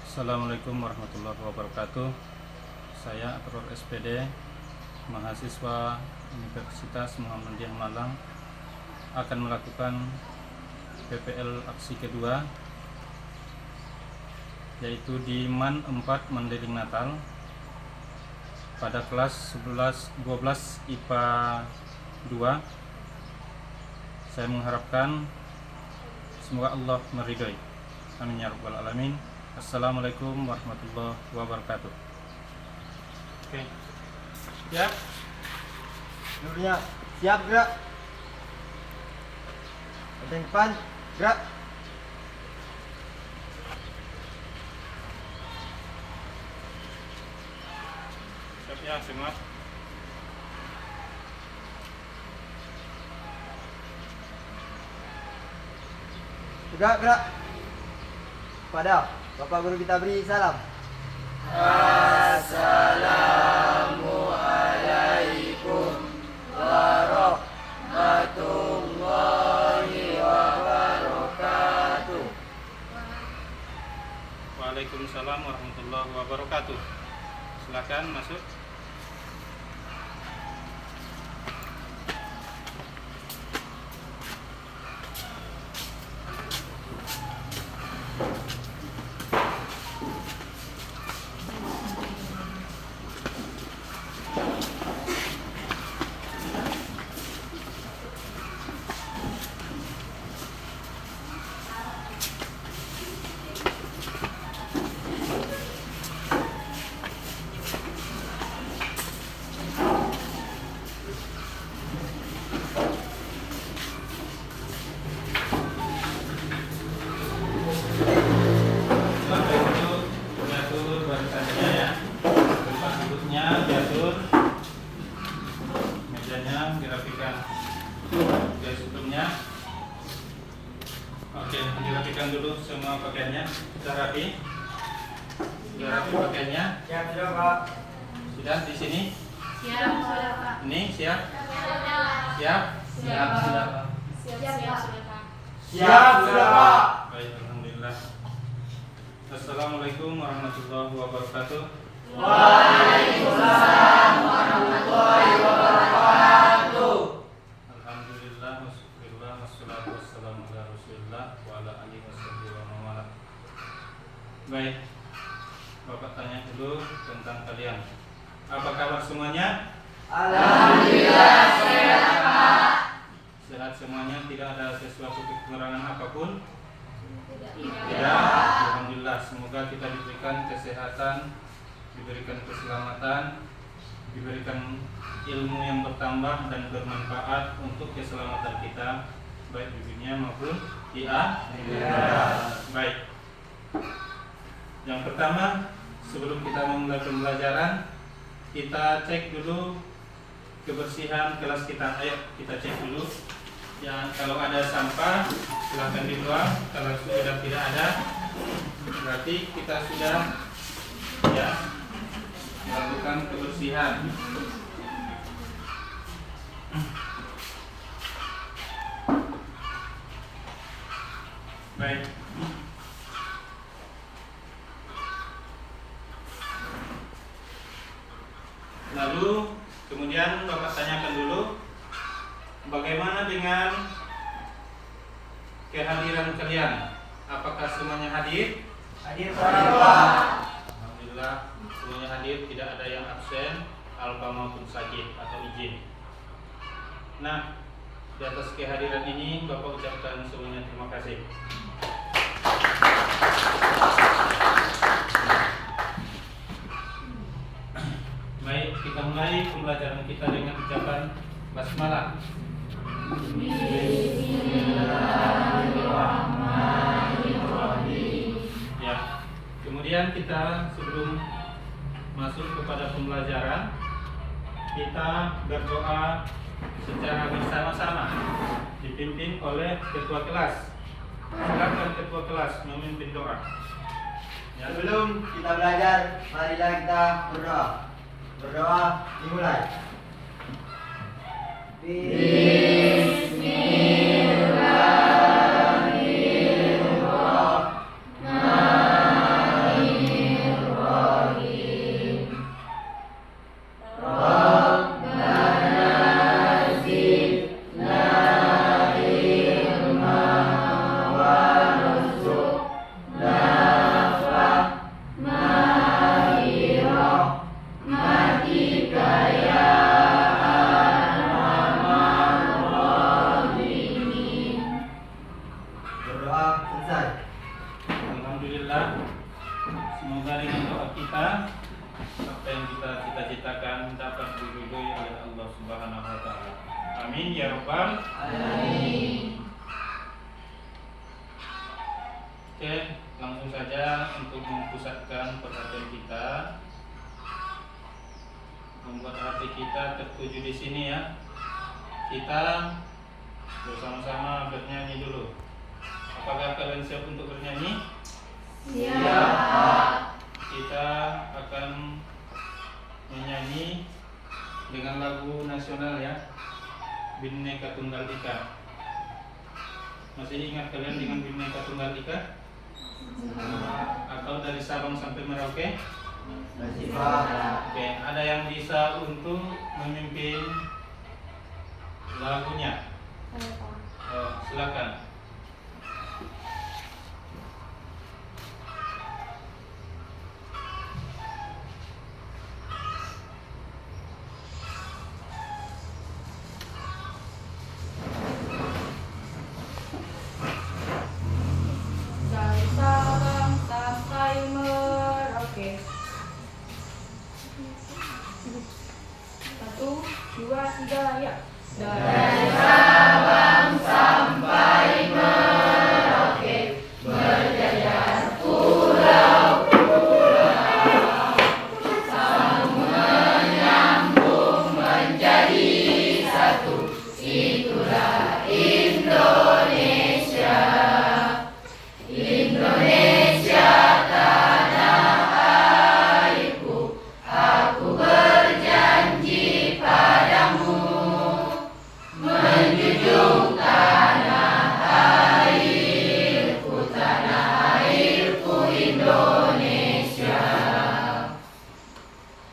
Assalamualaikum warahmatullahi wabarakatuh. Saya Akror SPD, mahasiswa Universitas Muhammadiyah Malang, akan melakukan PPL aksi kedua, yaitu di MAN 4 Mandailing Natal pada kelas 11-12 IPA 2. Saya mengharapkan semoga Allah meridhoi. Amin ya rabbal alamin. Assalamualaikum warahmatullahi wabarakatuh. Oke. Siap? Nurnya siap, gerak. Ada depan, gerak. Siap ya, semua. Gerak, gerak. Pada Bapak Guru kita beri salam. Assalamualaikum warahmatullahi wabarakatuh. Waalaikumsalam warahmatullahi wabarakatuh. Silakan masuk. Oke, dirapikan dulu semua pakaiannya. Sudah rapi? Sudah rapi pakaiannya? Siap, sudah Pak. Sudah di sini? Siap, sudah Pak. Ini siap? Siap. Siap? Sudah Pak. Siap, sudah Pak. Siap, sudah Pak. Baik, alhamdulillah. Assalamualaikum warahmatullahi wabarakatuh. Waalaikumsalam warahmatullahi wabarakatuh. Alhamdulillah, wassyukurillah, wassalatu wassalamu ala rasulillah wa ala alihi washabihi wa man wala. Baik, Bapak tanya dulu tentang kalian. Apa kabar semuanya? Alhamdulillah sehat Pak. Sehat semuanya, tidak ada sesuatu kekurangan apapun? Tidak. Alhamdulillah, semoga kita diberikan kesehatan, diberikan keselamatan, diberikan ilmu yang bertambah dan bermanfaat untuk keselamatan kita, baik di dunia maupun di akhirat. Baik. Yang pertama, sebelum kita memulai pembelajaran, kita cek dulu kebersihan kelas kita. Ayo kita cek dulu. Ya, kalau ada sampah silahkan dibuang. Kalau sudah tidak ada, berarti kita sudah ya melakukan kebersihan. Baik. Lalu kemudian Bapak tanyakan dulu, bagaimana dengan kehadiran kalian? Apakah semuanya hadir? Hadir Pak. Alhamdulillah semuanya hadir, tidak ada yang absen, alpa maupun sakit atau izin. Nah, di atas kehadiran ini Bapak ucapkan semuanya terima kasih. Baik, kita mulai pembelajaran kita dengan ucapan basmalah. Ya, kemudian kita sebelum masuk kepada pembelajaran, kita berdoa secara bersama-sama dipimpin oleh ketua kelas. Silakan ketua kelas memimpin doa. Ya. Sebelum kita belajar, marilah kita berdoa. Berdoa dimulai. Bismillah. Amin ya rabbal alamin. Oke, langsung saja untuk mempusatkan perhatian kita, membuat hati kita tertuju di sini ya. Kita bersama-sama bernyanyi dulu. Apakah kalian siap untuk bernyanyi? Siap. Kita akan menyanyi dengan lagu nasional ya, Bhinneka Tunggal Ika. Masih ingat kalian dengan Bhinneka Tunggal Ika? Atau dari Sabang sampai Merauke? Masih Pak. Oke, ada yang bisa untuk memimpin lagunya? Oh, silakan. Dari Sabang sampai Merauke. 1, 2, 3, ya. Dari Sabang sampai Merauke, berjajar pulau-pulau, sambung menyambung menjadi satu. Itulah Indonesia. Indonesia tanah airku, aku berjanji padamu, menjunjung tanah airku Indonesia.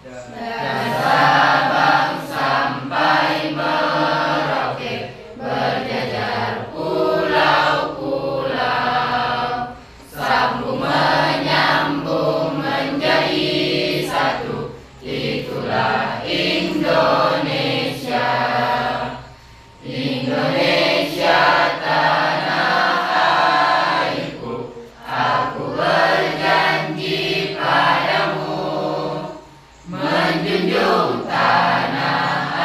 Dari Sabang sampai Merauke, berjajar pulau-pulau, sambung menyambung menjadi satu. Itulah Indonesia. Indonesia tanah airku, aku berjanji padamu, menjunjung tanah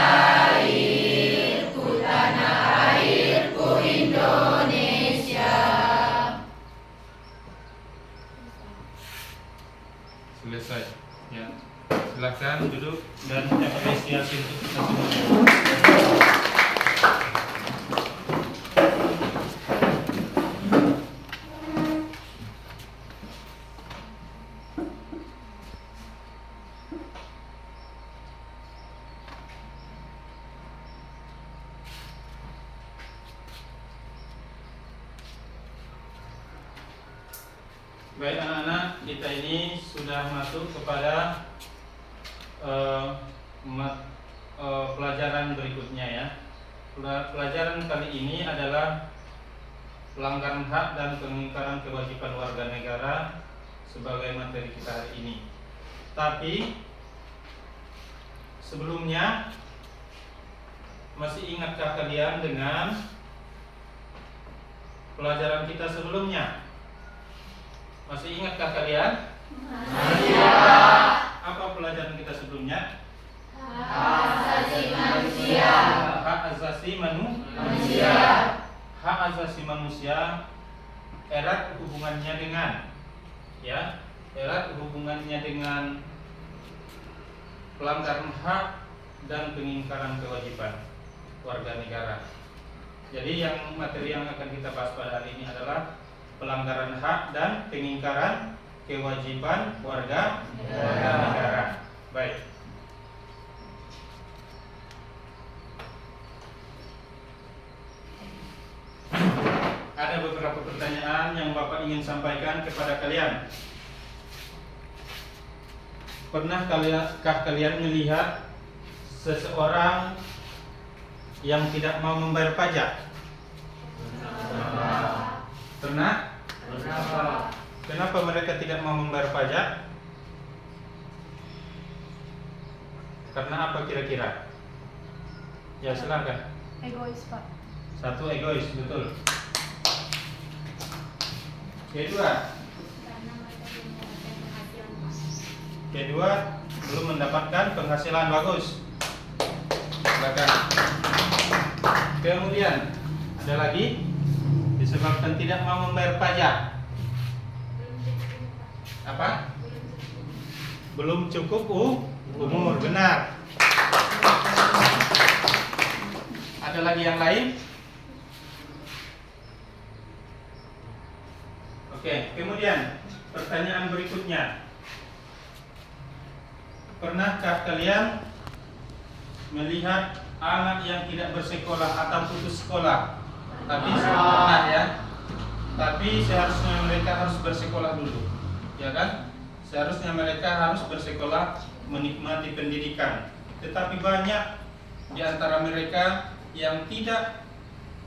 airku Indonesia. Selesai ya. Silakan duduk dan apresiasi untuk kita semua. Baik anak-anak, kita ini sudah masuk kepada pelajaran berikutnya ya. Pelajaran kali ini adalah pelanggaran hak dan pengingkaran kewajiban warga negara sebagai materi kita hari ini. Tapi sebelumnya, masih ingatkah kalian dengan pelajaran kita sebelumnya? Masih ingatkah kalian? Masih. Apa pelajaran kita sebelumnya? Hak asasi manusia. Hak asasi Manusia. Hak asasi manusia erat hubungannya dengan hubungannya dengan pelanggaran hak dan pengingkaran kewajiban warga negara. Jadi materi yang akan kita bahas pada hari ini adalah pelanggaran hak dan pengingkaran kewajiban warga negara. Baik. Ada beberapa pertanyaan yang Bapak ingin sampaikan kepada kalian. Pernahkah kalian melihat seseorang yang tidak mau membayar pajak? Pernah? Kenapa mereka tidak mau membayar pajak? Karena apa kira-kira? Ya silakan. Egois, Pak. Satu, egois, betul. Kedua, belum mendapatkan penghasilan bagus. Silakan. Kemudian ada lagi disebabkan tidak mau membayar pajak. Apa? Belum cukup umur, benar. Ada lagi yang lain? Oke, kemudian pertanyaan berikutnya. Pernahkah kalian melihat anak yang tidak bersekolah atau putus sekolah? Tapi pernah ya. Tapi seharusnya mereka harus bersekolah dulu, ya kan? Seharusnya mereka harus bersekolah, menikmati pendidikan. Tetapi banyak di antara mereka yang tidak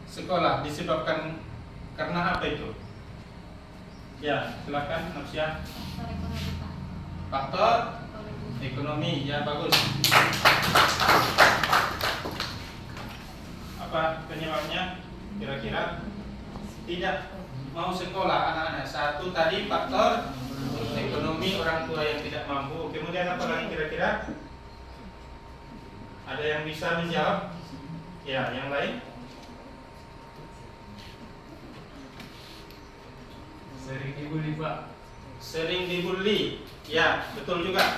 sekolah disebabkan karena apa itu? Ya, silakan Nafsia. Faktor ekonomi, ya bagus. Apa penyebabnya? Kira-kira tidak mau sekolah anak-anak. Satu tadi faktor ekonomi, orang tua yang tidak mampu. Kemudian apa lagi kira-kira? Ada yang bisa menjawab? Ya, yang lain? Sering dibully, Pak. Sering dibully. Ya, betul juga.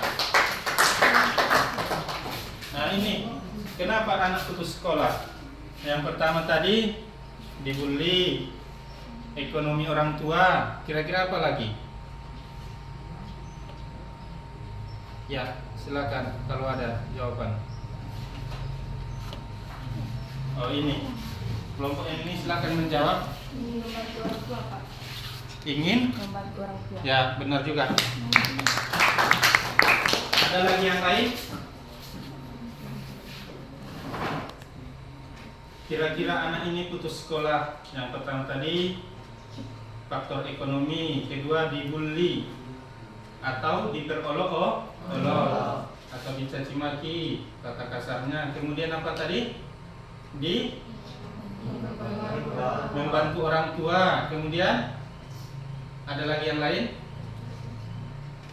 Nah, ini kenapa anak putus sekolah? Yang pertama tadi dibully, ekonomi orang tua. Kira-kira apa lagi? Ya, silakan kalau ada jawaban. Oh, ini kelompok yang ini silakan menjawab. Ingin membantu orang tua, Pak. Ingin? Membantu orang tua. Ya, benar juga. Ada lagi yang lain? Kira-kira anak ini putus sekolah. Yang pertama tadi faktor ekonomi, kedua dibully atau diperolok-olok atau dicaci maki, kata kasarnya. Kemudian apa tadi? Di membantu orang tua. Kemudian ada lagi yang lain?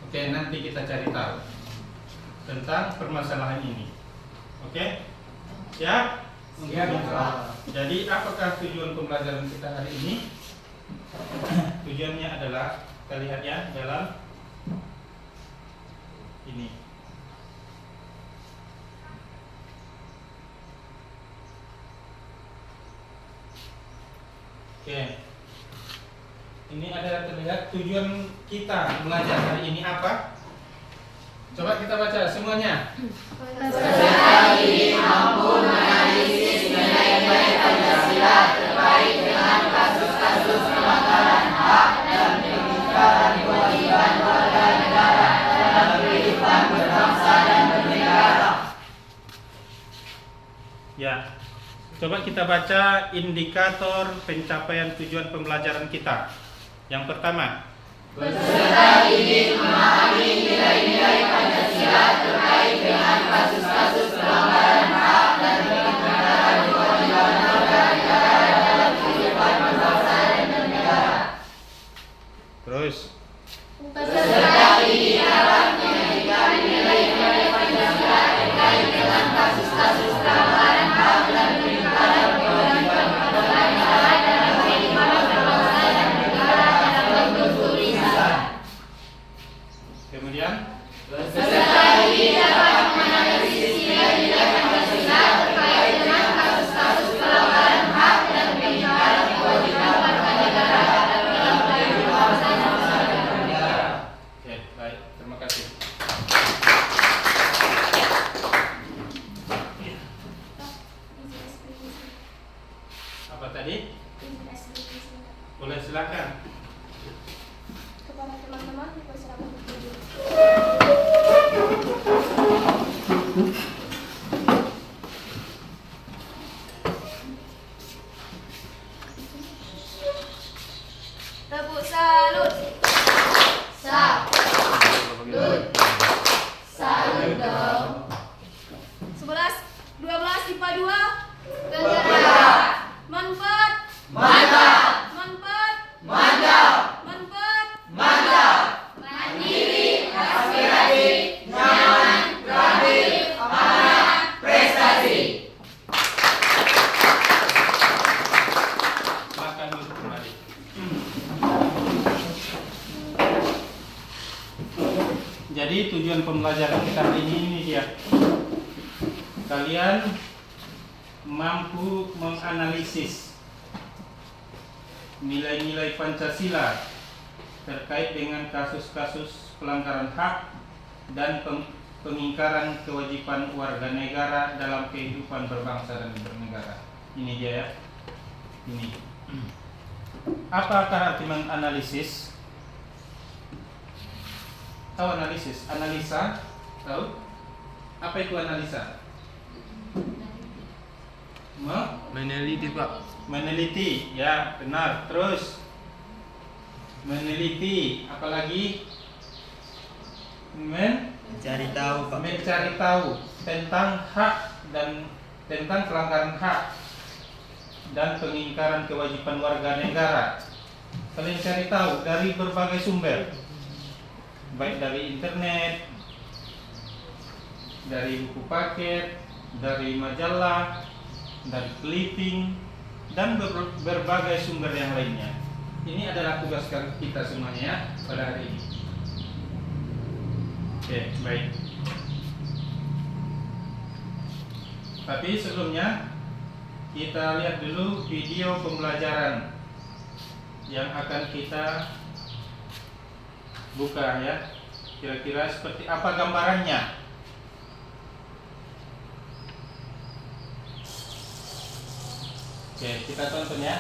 Oke, nanti kita cari tahu tentang permasalahan ini. Oke? Siap? Siap, Pak. Jadi apakah tujuan pembelajaran kita hari ini? Tujuannya adalah, kita lihat ya dalam ini. Oke. Ini ada terlihat tujuan kita belajar hari ini apa? Coba kita baca semuanya. Peserta didik mampu menganalisis nilai-nilai Pancasila terkait dengan kasus-kasus pelanggaran hak dan peningkatan kewajiban warga negara dalam kehidupan berbangsa dan bernegara. Ya. Coba kita baca indikator pencapaian tujuan pembelajaran kita. Yang pertama, Peserta didik memahami nilai-nilai Pancasila terkait dengan kasus-kasus pelanggaran hak dan peningkatan kewajiban warga negara dalam kehidupan berbangsa dan bernegara. terus Peserta didik dapat menyajikan nilai-nilai Pancasila terkait dengan kasus-kasus pelanggaran hak dan peningkatan kewajiban warga negara dalam kehidupan berbangsa dan bernegara dalam bentuk tulisan. kemudian Peserta didik dapat menganalisis nilai-nilai Pancasila terkait dengan kasus-kasus pelanggaran hak dan peningkatan kewajiban warga negara dalam kehidupan bangsa dan bernegara. Oke, baik, terima kasih. Apa tadi? Boleh silakan. Kepada teman-teman dipersilakan berdiri. Tepuk salut. Salut. Salut dong. 11, 12 IPA 2. Tegak. Manfaat. Mantap. Manfaat. Mantap. Manfaat. Mantap. Mandiri, aspiratif, nyaman, kreatif, amanah, prestasi. Jadi tujuan pembelajaran kita hari ini dia. Kalian mampu menganalisis nilai-nilai Pancasila terkait dengan kasus-kasus pelanggaran hak dan pengingkaran kewajiban warga negara dalam kehidupan berbangsa dan bernegara. Ini dia ya. Ini. Apakah arti menganalisis? Tahu analisis? Analisa? Tahu? Apa itu analisa? Meneliti Pak. Meneliti, ya benar. Terus meneliti, apalagi Mencari tahu, Pak. mencari tahu tentang hak dan tentang pelanggaran hak dan pengingkaran kewajiban warga negara. Kalian cari tahu dari berbagai sumber, baik dari internet, dari buku paket, dari majalah, dari clipping, dan berbagai sumber yang lainnya. Ini adalah tugas kita semuanya ya pada hari ini. Oke, baik. Tapi sebelumnya kita lihat dulu video pembelajaran yang akan kita buka ya. Kira-kira seperti apa gambarannya? Oke, kita tonton ya.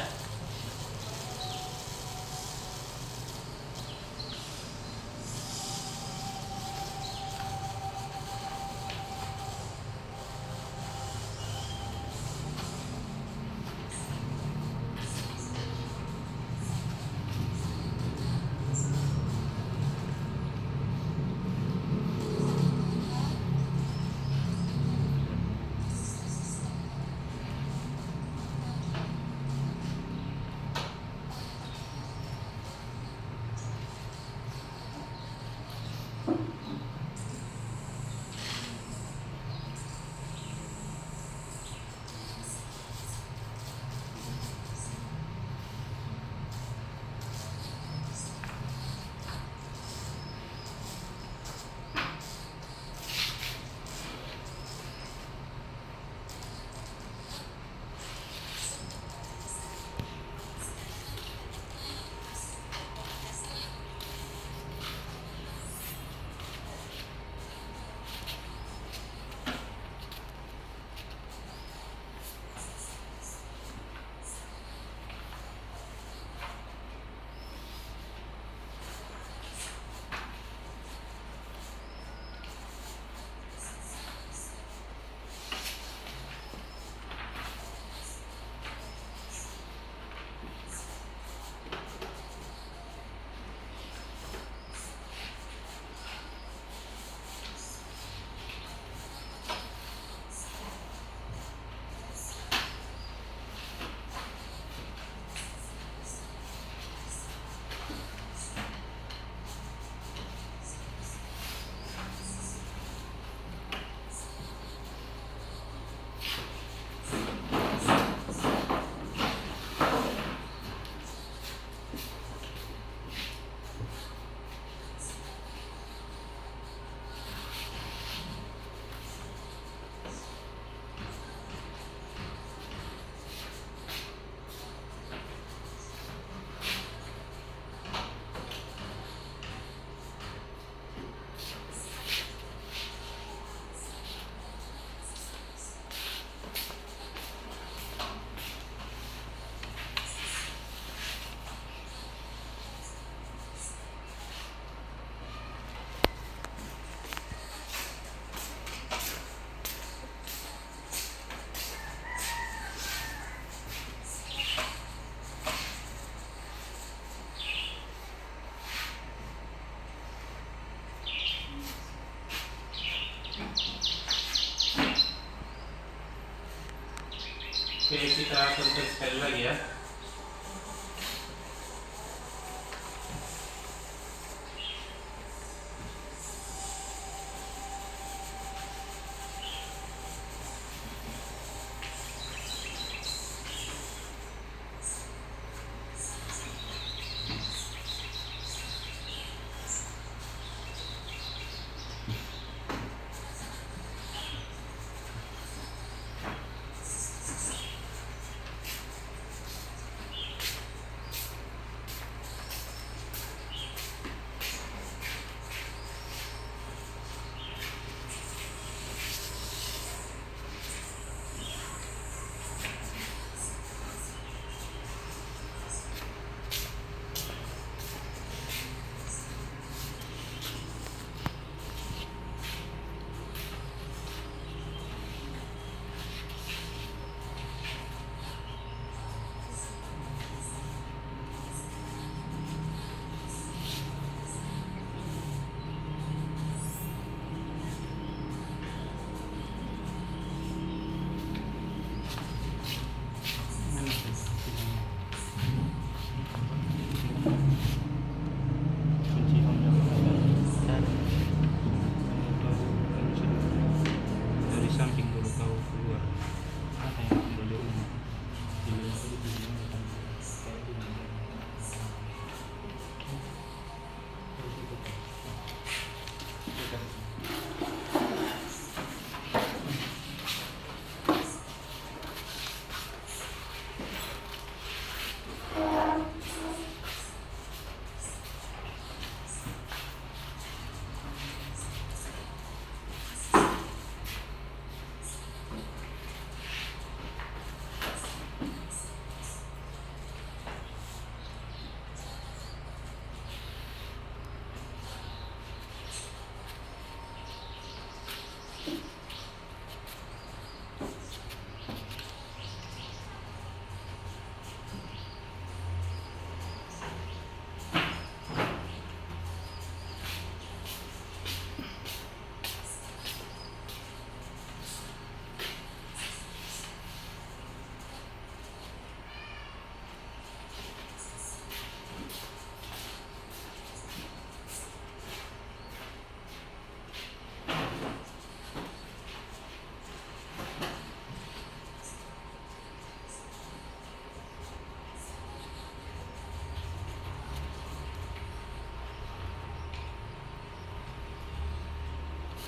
Oke, kita tonton sekali lagi ya.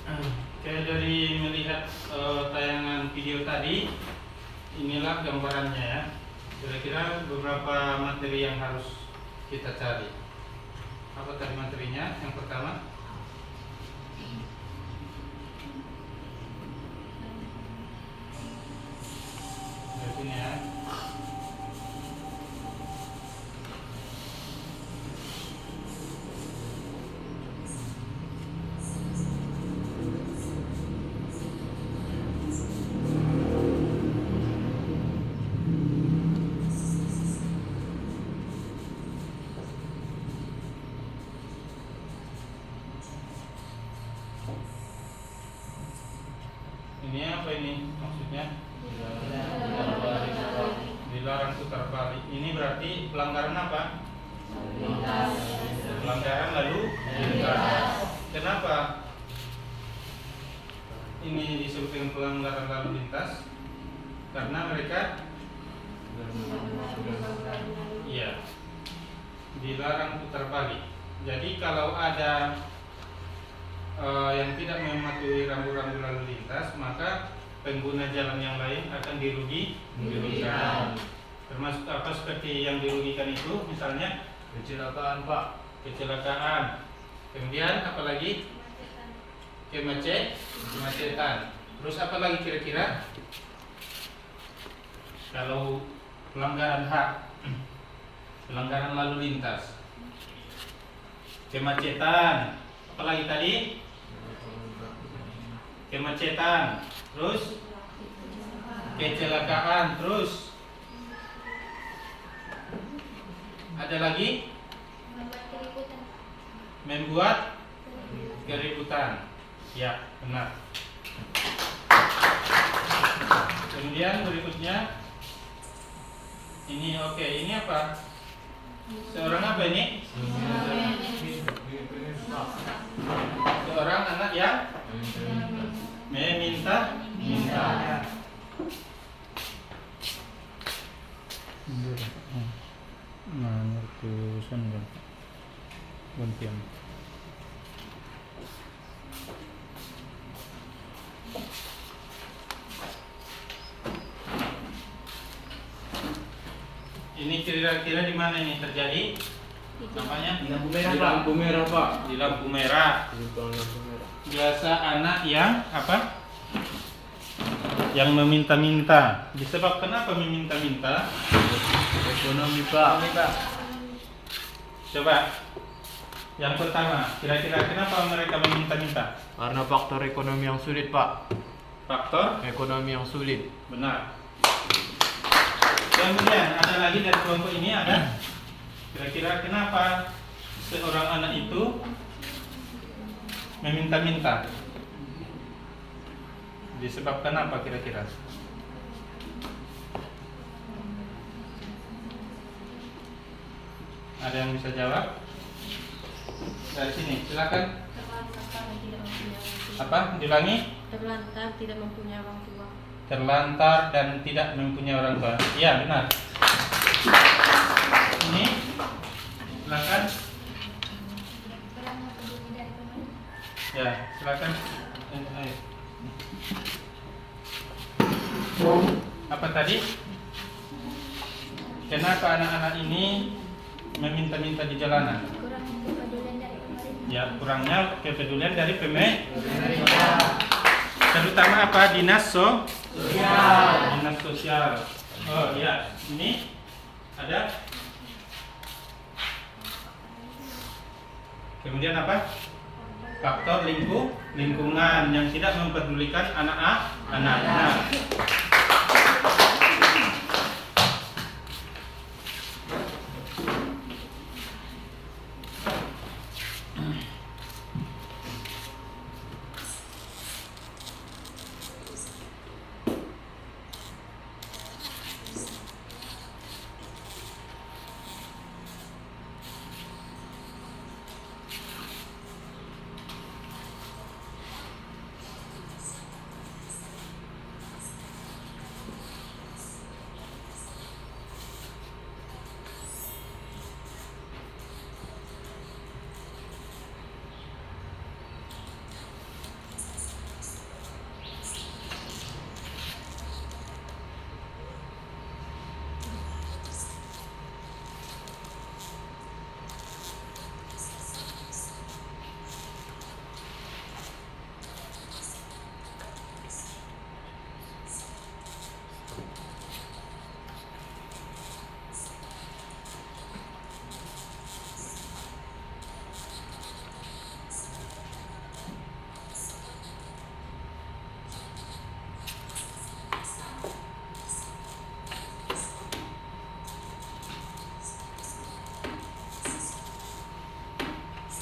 Oke, dari melihat tayangan video tadi, inilah gambarannya ya. Kira-kira beberapa materi yang harus kita cari. Apa tadi materinya? Yang pertama, dari sini ya. Ini apa ini maksudnya? Dilarang putar balik. Ini berarti pelanggaran apa? Pelanggaran lalu lintas. Kenapa ini disebut dengan pelanggaran lalu lintas? Karena mereka iya dilarang putar balik. Jadi kalau ada yang tidak mematuhi rambu-rambu lalu lintas, maka pengguna jalan yang lain akan dirugikan. Termasuk apa seperti yang dirugikan itu, misalnya Kecelakaan Pak. kecelakaan. Kemudian apalagi kemacetan. Terus apa lagi kira-kira? Kalau pelanggaran hak, pelanggaran lalu lintas, kemacetan. Apalagi tadi? Kemacetan, terus kecelakaan, terus ada lagi membuat keributan. Ya, benar. Kemudian berikutnya ini oke, ini apa? Seorang apa ini? Seorang anak yang meminta. Ngertusan kan gantian. Ini kira-kira di mana ini terjadi? Namanya? Di lampu merah Pak. Di lampu merah. Biasa anak yang apa? Yang meminta-minta. Disebabkan apa meminta-minta? Ekonomi Pak. Coba. Yang pertama, kira-kira kenapa mereka meminta-minta? Karena faktor ekonomi yang sulit Pak. Faktor Ekonomi yang sulit. benar. Kemudian ada lagi dari kelompok ini ada. Kira-kira kenapa seorang anak itu meminta-minta? Disebabkan apa kira-kira? Ada yang bisa jawab? Dari sini, silakan. Apa? Diulangi? Terlantar tidak mempunyai orang tua. Terlantar dan tidak mempunyai orang tua. Iya, benar. Ini, silakan. Ya, silakan. Apa tadi? Kenapa anak-anak ini meminta-minta di jalanan? Ya, kurangnya kepedulian dari pemerintah. Terutama apa? Dinas sosial. Dinas sosial. Oh iya, ini ada. Kemudian apa? Faktor lingkungan yang tidak mempedulikan anak-anak.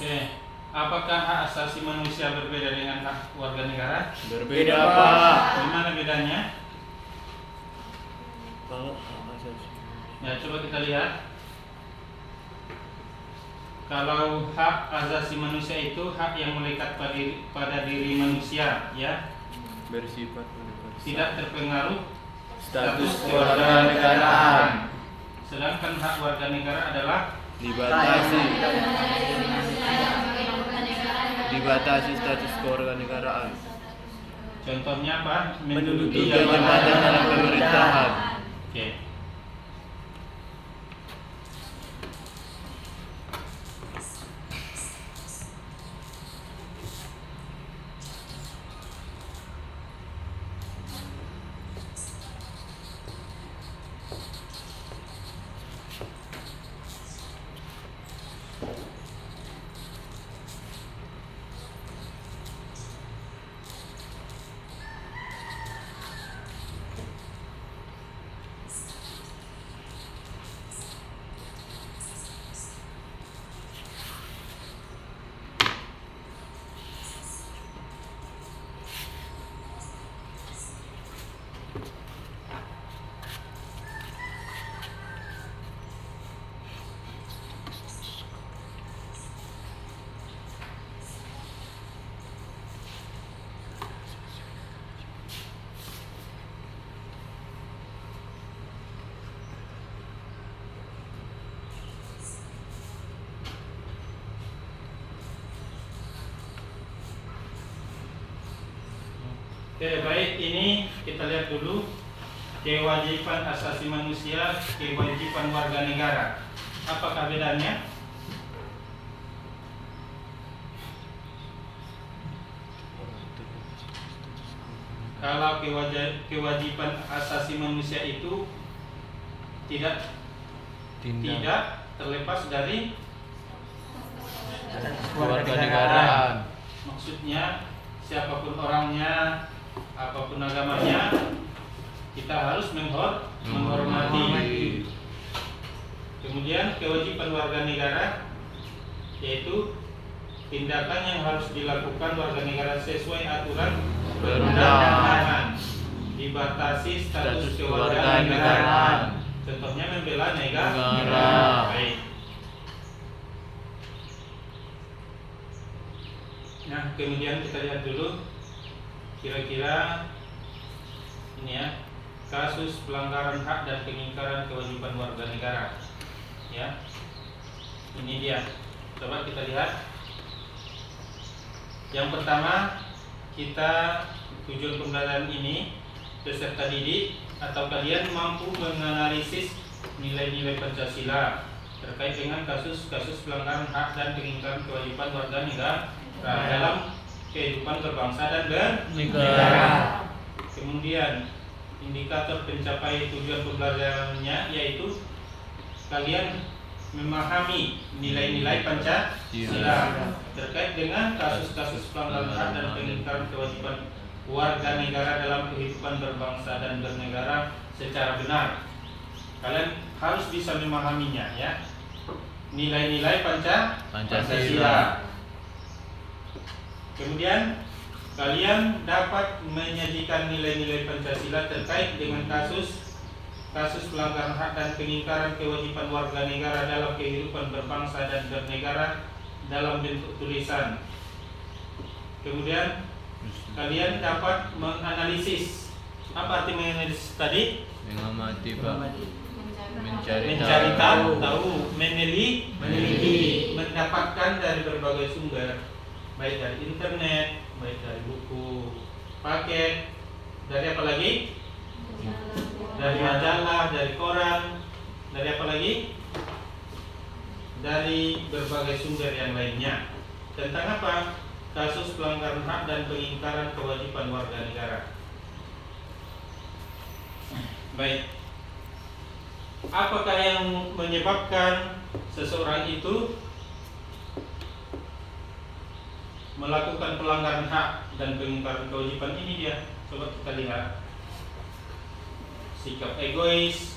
Oke, apakah hak asasi manusia berbeda dengan hak warga negara? Berbeda Pak. Gimana bedanya? Ya, coba kita lihat. Kalau hak asasi manusia itu hak yang melekat pada diri manusia, ya, Bersifat universal. tidak terpengaruh Status kewarganegaraan. Sedangkan hak warga negara adalah dibatasi status kewarganegaraan. contohnya apa? Menduduki jabatan dalam pemerintahan. Oke. Oke, baik, ini kita lihat dulu kewajiban asasi manusia, kewajiban warga negara. Apakah bedanya? Kalau kewajiban asasi manusia itu tidak terlepas dari Kewarganegaraan. maksudnya siapapun orangnya, apapun agamanya, kita harus menghormati. Kemudian kewajiban warga negara yaitu tindakan yang harus dilakukan warga negara sesuai aturan perundang-undangan, dibatasi status kewarganegaraan. Contohnya membela negara. Baik. Nah, kemudian kita lihat dulu kira-kira ini ya, kasus pelanggaran hak dan pengingkaran kewajiban warga negara. Ya, ini dia. Coba kita lihat. Yang pertama, kita tujuan pembelajaran ini peserta didik atau kalian mampu menganalisis nilai-nilai Pancasila terkait dengan kasus-kasus pelanggaran hak dan pengingkaran kewajiban warga negara dalam kehidupan berbangsa dan bernegara. Kemudian indikator pencapaian tujuan pembelajarannya yaitu kalian memahami nilai-nilai Pancasila terkait dengan kasus-kasus pelanggaran hak dan pengingkaran kewajiban warga negara dalam kehidupan berbangsa dan bernegara secara benar. Kalian harus bisa memahaminya, ya. Nilai-nilai Pancasila. Kemudian kalian dapat menyajikan nilai-nilai Pancasila terkait dengan kasus pelanggaran hak dan pengingkaran kewajiban warga negara dalam kehidupan berbangsa dan bernegara dalam bentuk tulisan. Kemudian kalian dapat menganalisis. Apa arti menganalisis tadi? Mengamati Pak. Mencari tahu, meneliti, mendapatkan dari berbagai sumber, baik dari internet, baik dari buku, paket, dari apa lagi? Dari majalah, dari koran, dari apa lagi? Dari berbagai sumber yang lainnya. Tentang apa? Kasus pelanggaran hak dan pengingkaran kewajiban warga negara. Baik. Apakah yang menyebabkan seseorang itu melakukan pelanggaran hak dan pengingkaran kewajiban ini dia? Coba kita lihat. Sikap egois,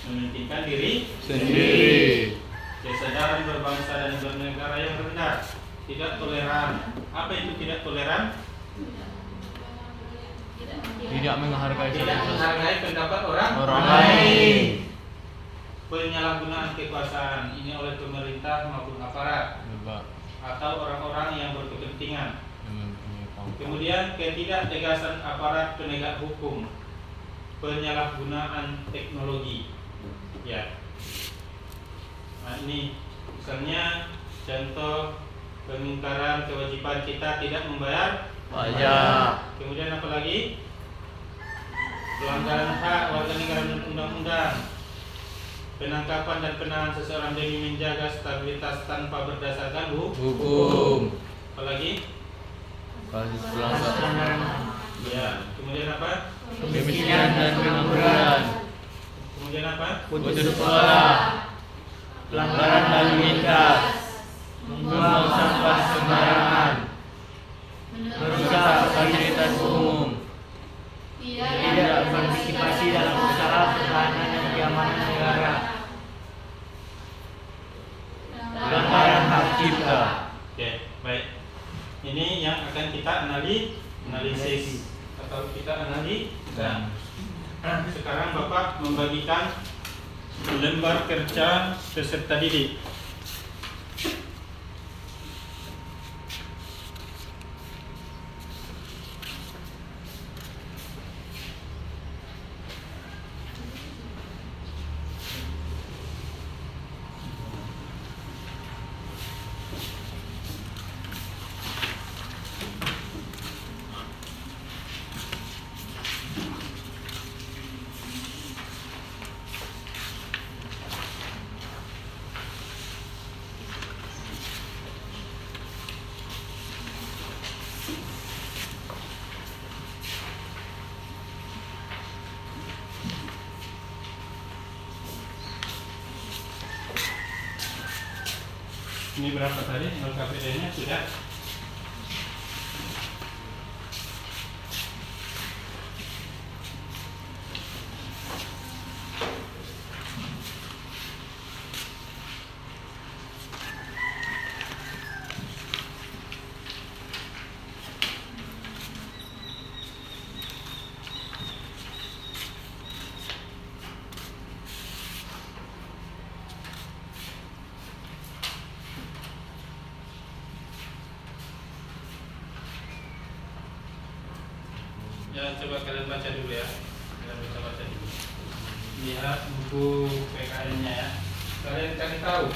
mementingkan diri Sendiri. kesadaran berbangsa dan bernegara yang rendah, Tidak toleran. Apa itu tidak toleran? Tidak menghargai Tidak menghargai pendapat orang lain. Penyalahgunaan kekuasaan ini oleh pemerintah maupun aparat Coba. atau orang-orang yang berkepentingan. Mempunyai Kemudian ketidaktegasan aparat penegak hukum, penyalahgunaan teknologi. Ya. Nah, ini misalnya contoh pengingkaran kewajiban kita tidak membayar pajak. Kemudian apa lagi? Pelanggaran hak warga negara dan undang-undang. Penangkapan dan penahanan seseorang demi menjaga stabilitas tanpa berdasarkan Hukum. Apalagi? Kasus pelanggaran. Ya. Kemudian apa? Kemiskinan dan pengangguran. Kemudian apa? Putus sekolah. Pelanggaran lalu lintas. Membuang sampah sembarangan. Merusak fasilitas umum. Tidak berpartisipasi dalam usaha pertahanan dan keamanan negara. Pelanggaran hak cipta. Oke, baik. Ini yang akan kita analisis atau kita analisa. Sekarang Bapak membagikan lembar kerja peserta didik. Ini berapa tadi? LKPD-nya sudah. Ya, coba kalian baca dulu ya. Kalian baca dulu. Lihat buku PKN-nya ya. Kalian cari tahu.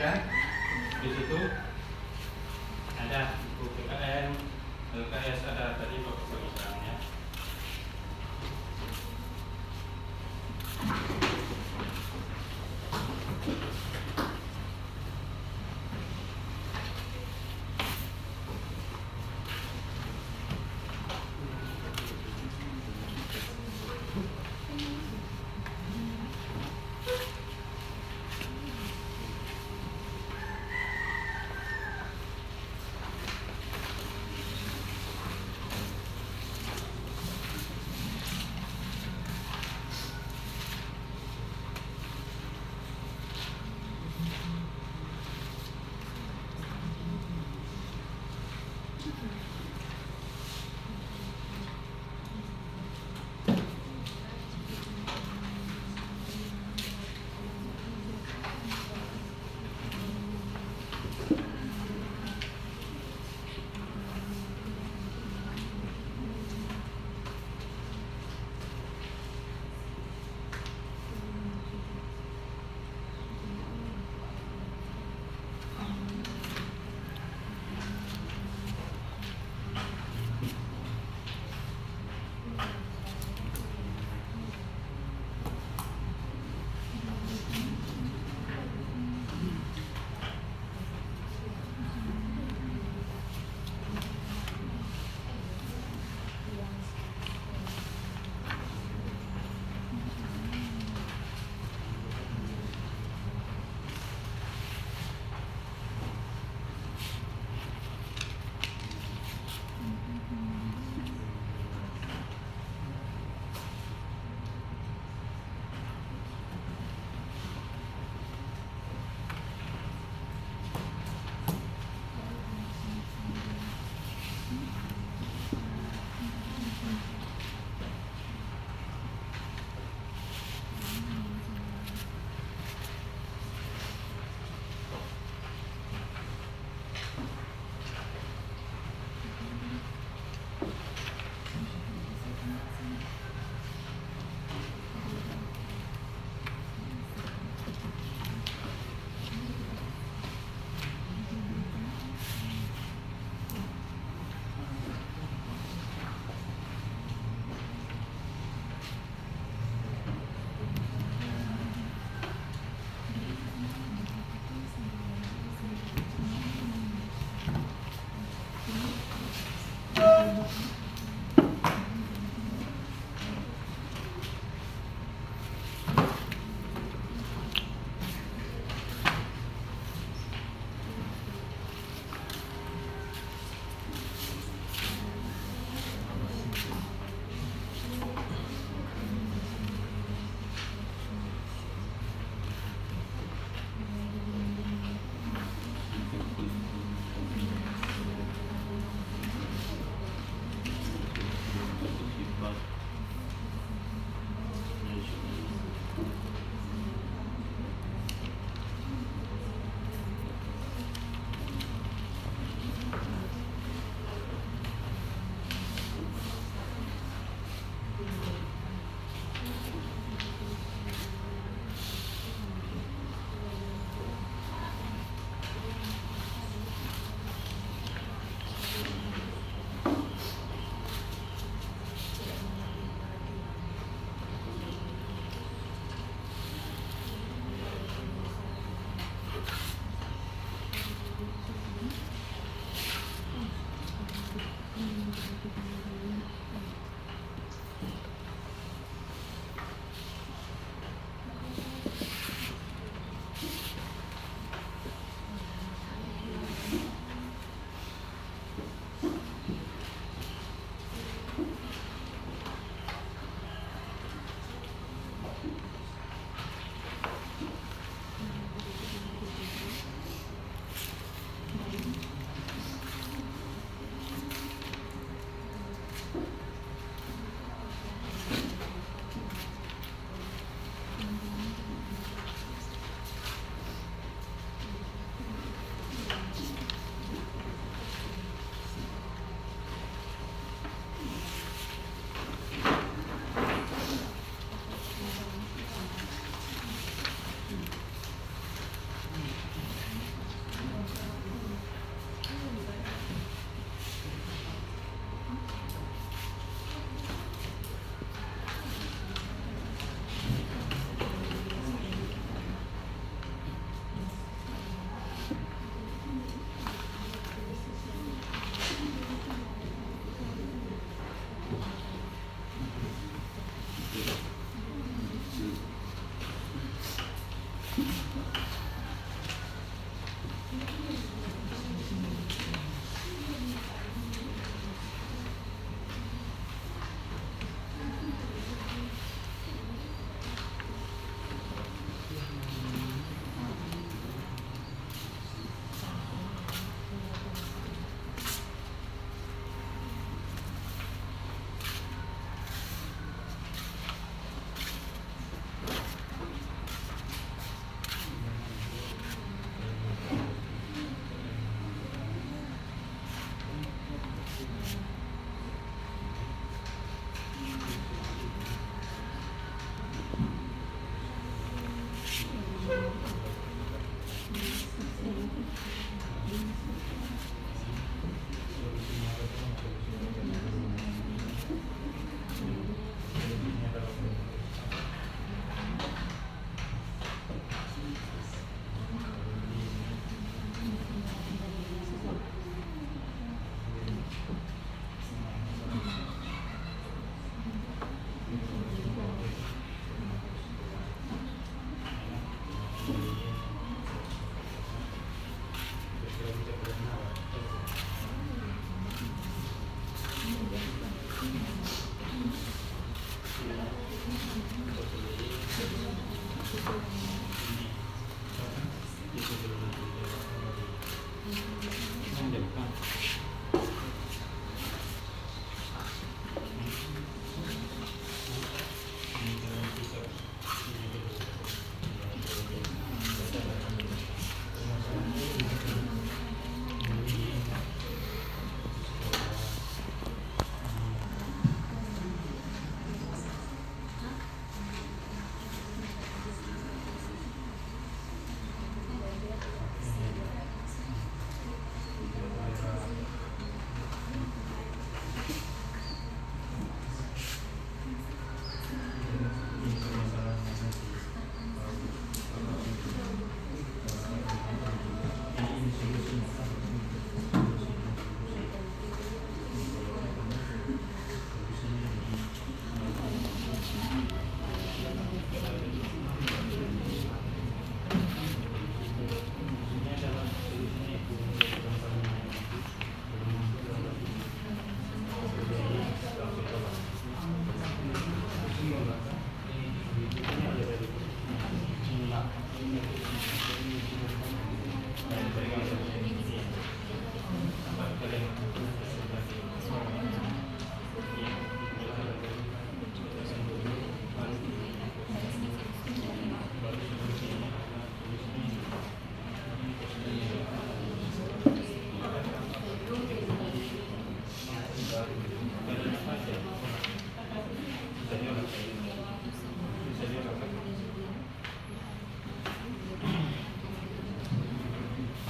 kan? Di situ ada buku PKN, LKS ada tadi Bapak bagi barangnya.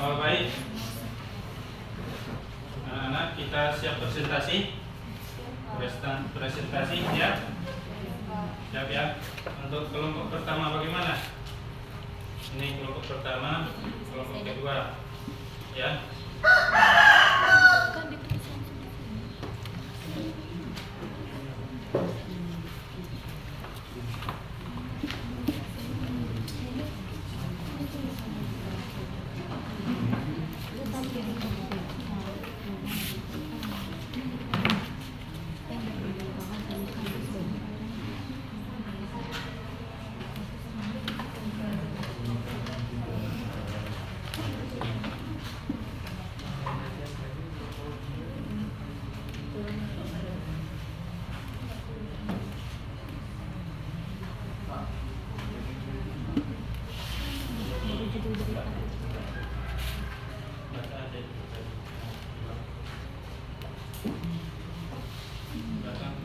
Oh, baik. Anak-anak, kita siap presentasi. Presentasi ya. Siap ya. Untuk kelompok pertama bagaimana? Ini kelompok pertama, kelompok kedua. Ya.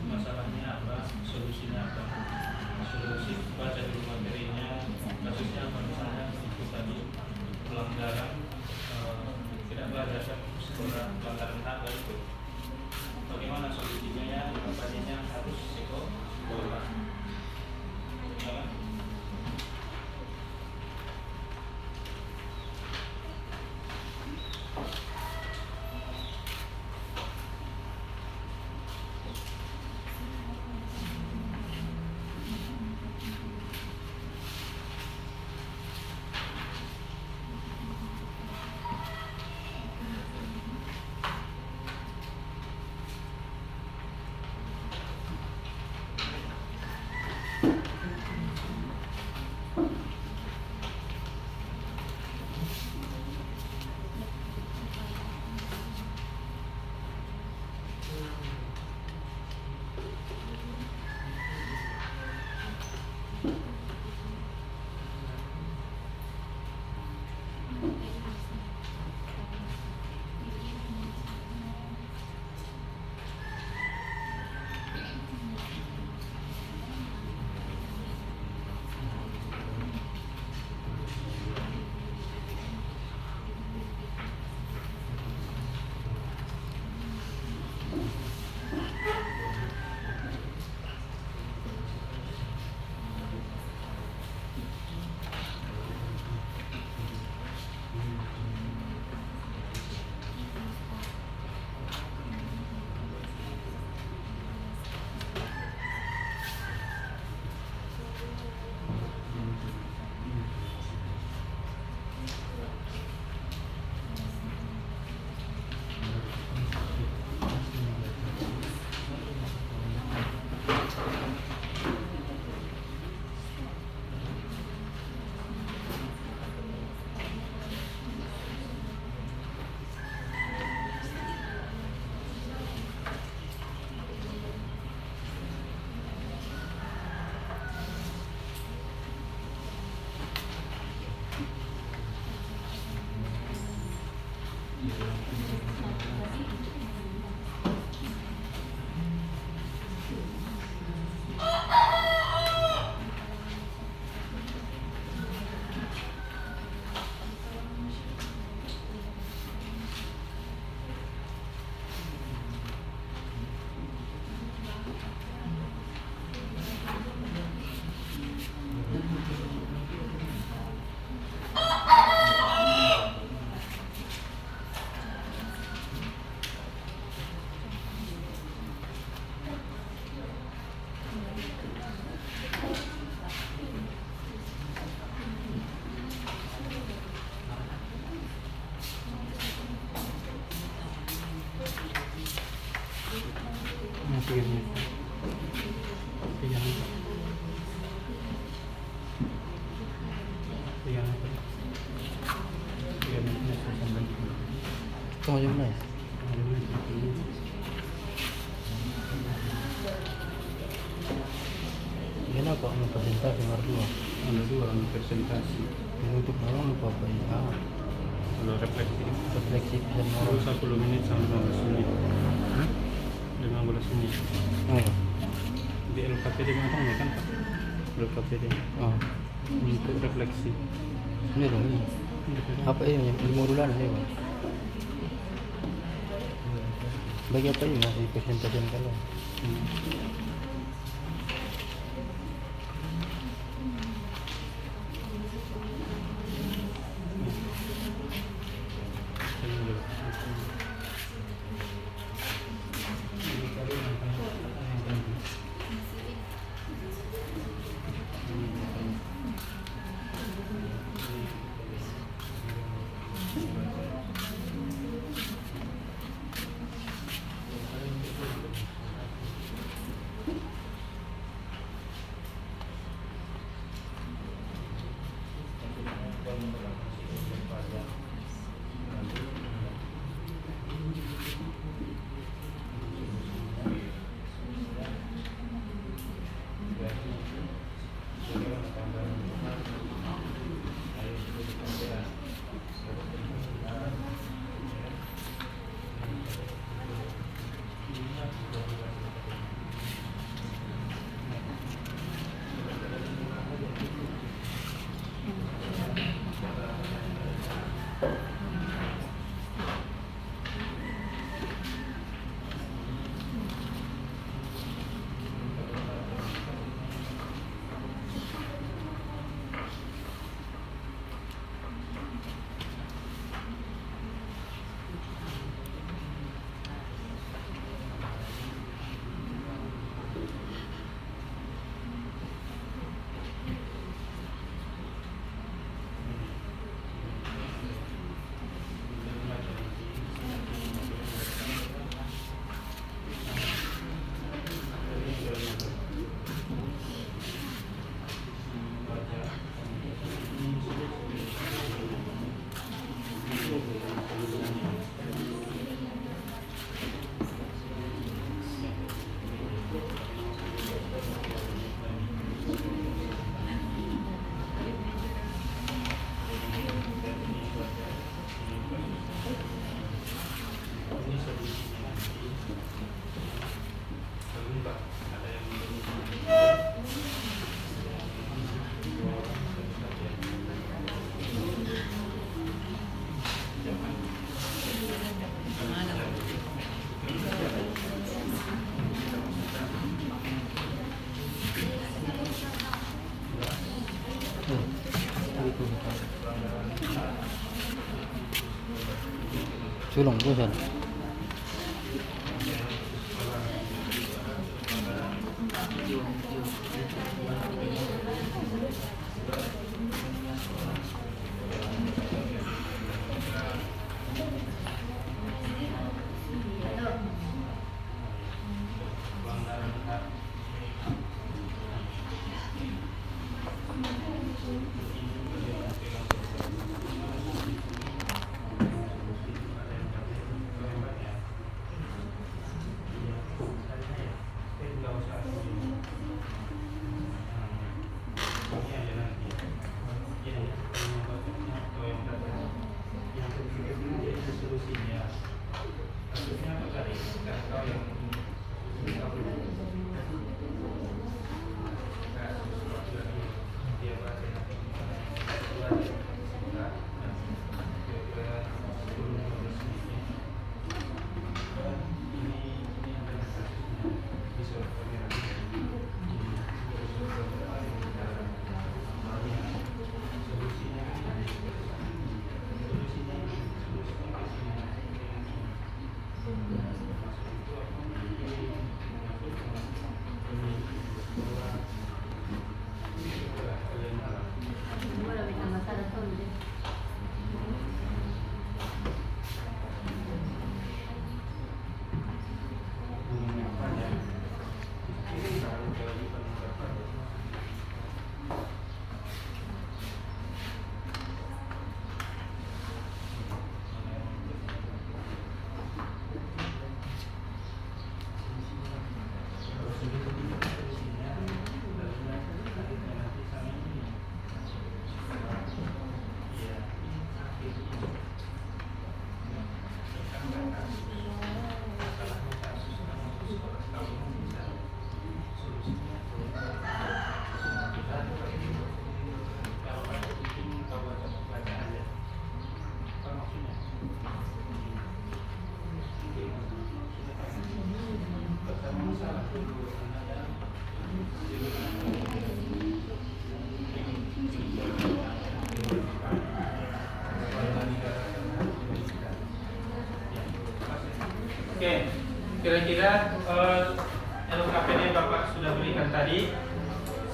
Masalahnya apa? Solusinya apa? Solusi baca dulu materinya. Kasusnya apa? Misalnya itu tadi pelanggaran tidak berdasarkan sekolah, pelanggaran hak itu. Bagaimana solusinya ya? Kampanyenya harus sekolah. Ya. Tunggu jam berapa? Kenapa anu presentasi nomor 2? Ada dua anu presentasi. Untuk orang lupa apa ya? Kalau refleksi dan baru 10 menit sampai 15 menit. 15 menit. Oh. Di LKPD mana kan? LKPD. Oh. Untuk refleksi. Ini dong ini. Apa ini? Ilmu duluan ya, Bang. Bagi apa ini masih presentasikan kalau? Sulung bosan. kira-kira LKPD Bapak sudah berikan tadi.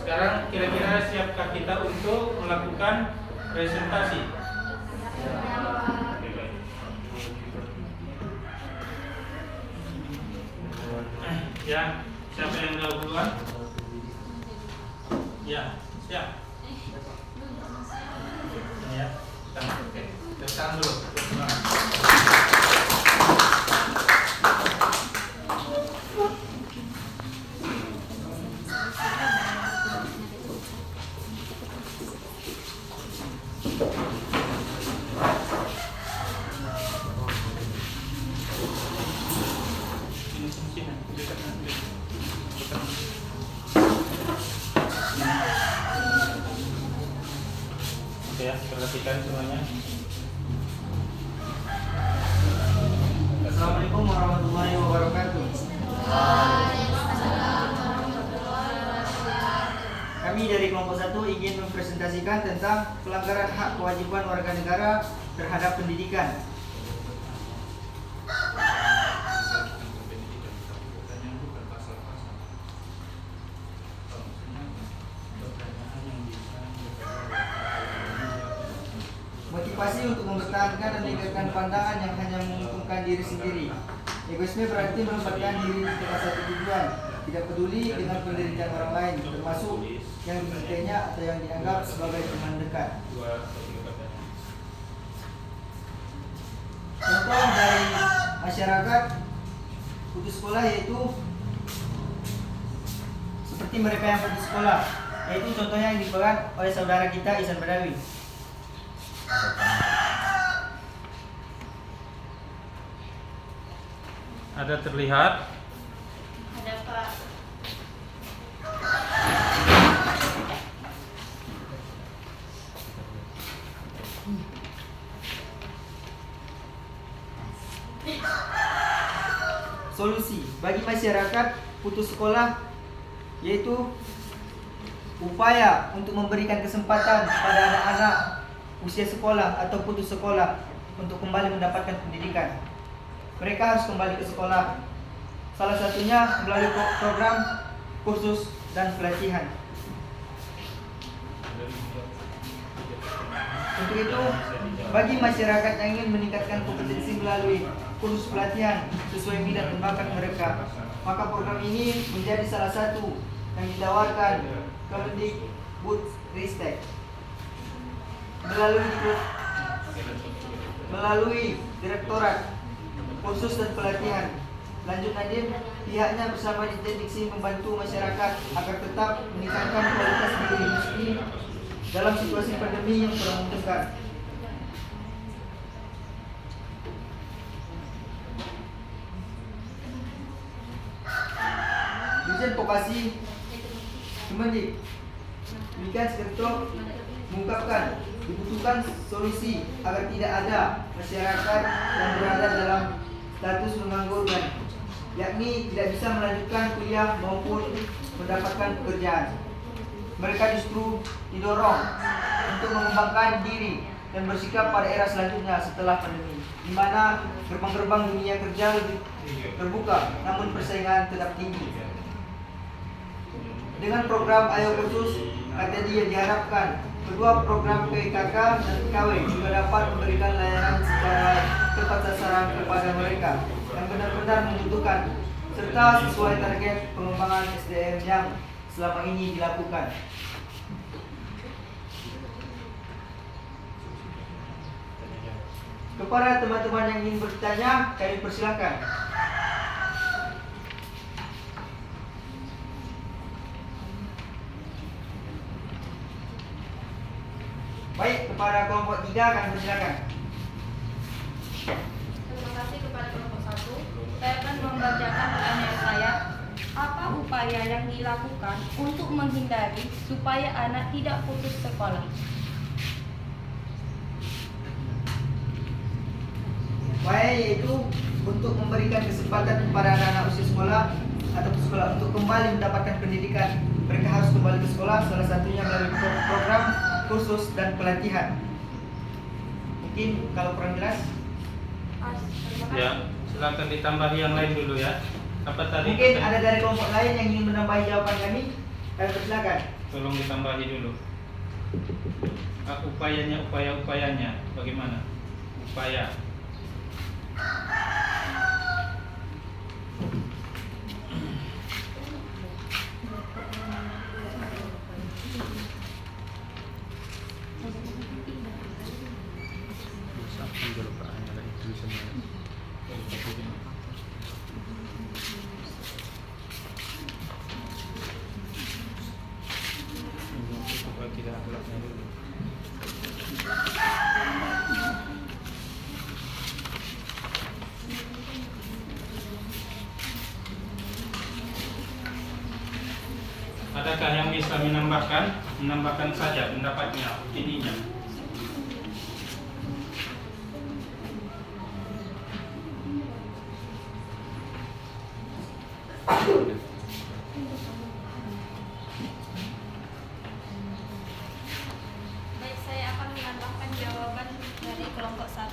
Sekarang kira-kira siapkah kita untuk melakukan presentasi? Ya, siapa yang duluan? Ya, siap. Ya, oke. Tekan dulu. Oke ya, perhatikan semuanya. Assalamualaikum warahmatullahi wabarakatuh. Kami dari kelompok 1 ingin mempresentasikan tentang pelanggaran hak kewajiban warga negara terhadap pendidikan. Motivasi untuk mempertahankan dan meningkatkan pandangan yang hanya menguntungkan diri sendiri. Egoisme berarti menempatkan diri di tempat satu tujuan, tidak peduli dengan penderitaan orang lain, termasuk yang dicintainya atau yang dianggap sebagai teman dekat. Contoh dari masyarakat putus sekolah yaitu seperti mereka yang putus sekolah, yaitu contohnya yang dipegang oleh saudara kita Ihsan Badawi. Ada terlihat? Ada Pak. Solusi bagi masyarakat putus sekolah yaitu upaya untuk memberikan kesempatan pada anak-anak usia sekolah atau putus sekolah untuk kembali mendapatkan pendidikan. Mereka harus kembali ke sekolah. Salah satunya melalui program kursus dan pelatihan. Untuk itu, bagi masyarakat yang ingin meningkatkan kompetensi melalui kursus pelatihan sesuai minat dan bakat mereka, maka program ini menjadi salah satu yang ditawarkan Kemendikbudristek melalui Direktorat Kursus dan Pelatihan. Lanjut Nadiem, pihaknya bersama Ditjen Diksi membantu masyarakat agar tetap meningkatkan kualitas diri meski dalam situasi pandemi yang kurang menentukan. Dirjen Vokasi Kemendik Pendidikan Sekerto mengungkapkan dibutuhkan solusi agar tidak ada masyarakat yang berada dalam status menganggur, yakni tidak bisa melanjutkan kuliah maupun mendapatkan pekerjaan. Mereka justru didorong untuk mengembangkan diri dan bersikap pada era selanjutnya setelah pandemi, di mana gerbang-gerbang dunia kerja lebih terbuka, namun persaingan tetap tinggi. Dengan program Ayo Kursus, kata dia diharapkan kedua program PKK dan PKW juga dapat memberikan layanan secara tepat sasaran kepada mereka yang benar-benar membutuhkan, serta sesuai target pengembangan SDM yang selama ini dilakukan. Kepada teman-teman yang ingin bertanya, kami persilakan. Baik, kepada kelompok 3 kami persilakan. Terima kasih kepada kelompok 1. Saya akan membacakan pertanyaan saya. Apa upaya yang dilakukan untuk menghindari supaya anak tidak putus sekolah? Upaya yaitu untuk memberikan kesempatan kepada anak-anak usia sekolah atau sekolah untuk kembali mendapatkan pendidikan. Mereka harus kembali ke sekolah, salah satunya melalui program kursus dan pelatihan. Mungkin kalau kurang jelas, Terima kasih. Ya, silakan ditambah yang lain dulu ya. Apa tadi? Mungkin ada dari kelompok lain yang ingin menambahi jawaban kami. Kami persilakan. Tolong ditambahi dulu. Upayanya bagaimana? Upaya. Kita ulasnya dulu. Adakah yang bisa menambahkan saja pendapatnya, opininya? Baik, saya akan menambahkan jawaban dari kelompok 1.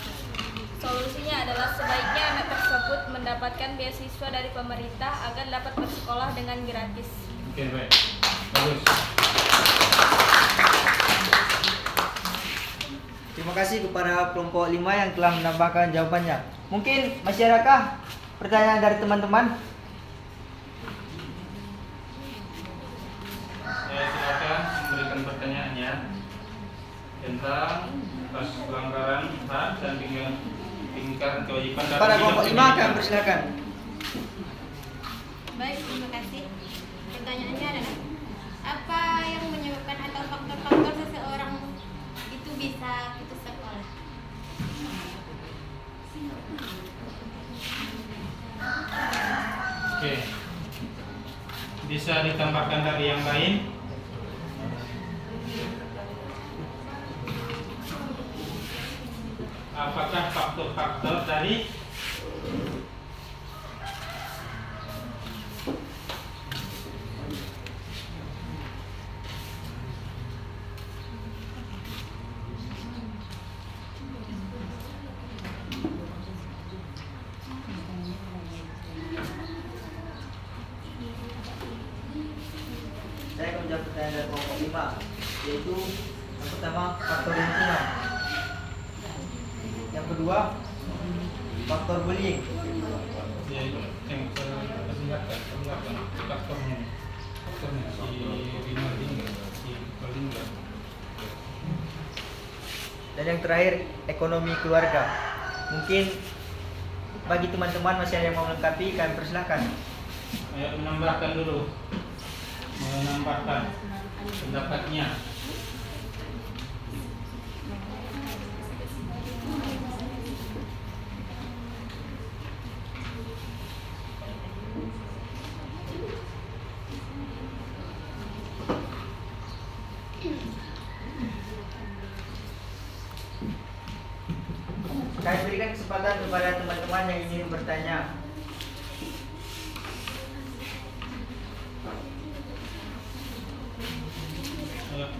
Solusinya adalah sebaiknya anak tersebut mendapatkan beasiswa dari pemerintah agar dapat bersekolah dengan gratis. Oke, baik. Bagus. Terima kasih kepada kelompok 5 yang telah menambahkan jawabannya. Mungkin masyarakat pertanyaan dari teman-teman. Saya silakan memberikan pertanyaannya tentang pelanggaran hak dan tingkat kewajiban dalam Kepada bidang kelompok 5 pendidikan. kami persilakan. Baik, terima kasih. Pertanyaannya adalah, apa yang menyebabkan atau faktor-faktor seseorang itu bisa putus sekolah? Oke. Bisa ditambahkan dari yang lain? Apakah faktor-faktor dari Saya akan menjawab pertanyaan dari kelompok 5, yaitu yang pertama faktor lingkungan, yang kedua faktor bullying, ya itu yang perlihatkan faktornya si Rina ini si Palinga. dan yang terakhir ekonomi keluarga. Mungkin bagi teman-teman masih ada yang mau melengkapi, kami persilahkan. Ayo menambahkan dulu, menambahkan pendapatnya. Kami berikan kesempatan kepada teman-teman yang ingin bertanya. Ayo.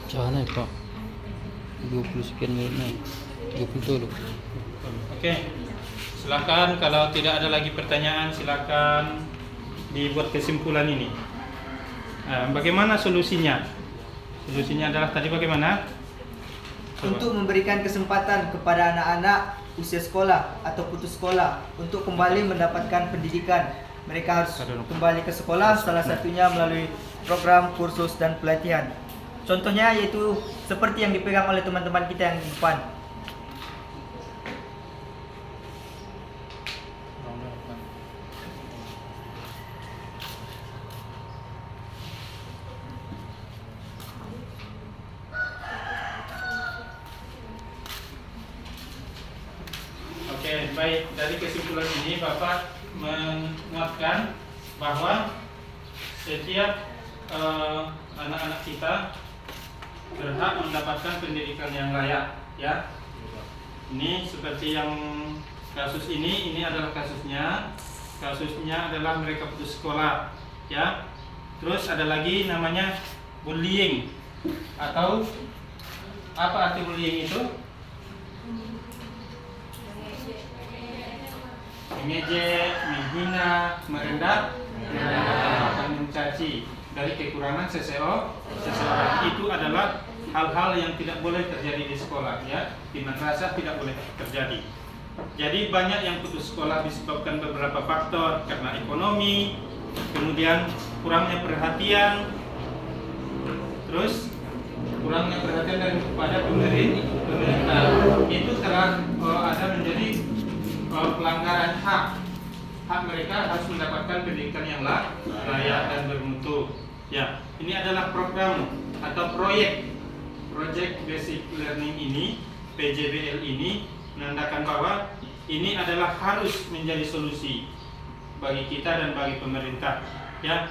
Jangan Pak. 20 sekian menit naik. 30 dulu. Oke, silakan kalau tidak ada lagi pertanyaan silakan dibuat kesimpulan ini. Bagaimana solusinya? Solusinya adalah tadi bagaimana? Coba. Untuk memberikan kesempatan kepada anak-anak usia sekolah atau putus sekolah untuk kembali mendapatkan pendidikan. Mereka harus kembali ke sekolah, salah satunya melalui program kursus dan pelatihan. Contohnya yaitu seperti yang dipegang oleh teman-teman kita yang di depan. Oke, baik. Dari kesimpulan ini Bapak menguatkan bahwa setiap anak-anak kita berhak mendapatkan pendidikan yang layak, ya. Ini seperti yang kasus ini adalah kasusnya. kasusnya adalah mereka putus sekolah, ya. Terus ada lagi namanya bullying, atau apa arti bullying itu? Mengejek, menghina, merendah, dan mencaci dari kekurangan seseorang. Itu adalah hal-hal yang tidak boleh terjadi di sekolah, ya. Di madrasah tidak boleh terjadi. Jadi banyak yang putus sekolah disebabkan beberapa faktor, karena ekonomi, kemudian kurangnya perhatian, terus kurangnya perhatian dari kepada pemerintah. Itu telah ada menjadi pelanggaran hak mereka harus mendapatkan pendidikan yang layak dan bermutu. Ya, ini adalah program atau project basic learning ini, PJBL ini menandakan bahwa ini adalah harus menjadi solusi bagi kita dan bagi pemerintah. Ya,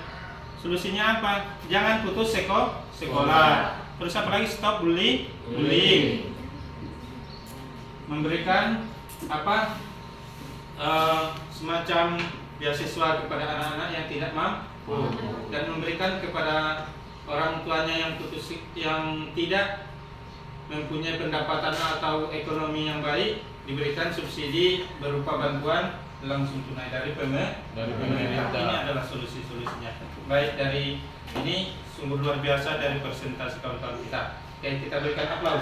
solusinya apa? Jangan putus sekolah. Terus apa lagi? Stop bullying. Memberikan apa? Semacam beasiswa kepada anak-anak yang tidak mampu, dan memberikan kepada orang tuanya yang tidak mempunyai pendapatan atau ekonomi yang baik, diberikan subsidi berupa bantuan langsung tunai dari pemerintah. Ini adalah solusi-solusinya. Baik, dari ini sungguh luar biasa dari presentasi kawan-kawan kita. Oke, kita berikan aplaus.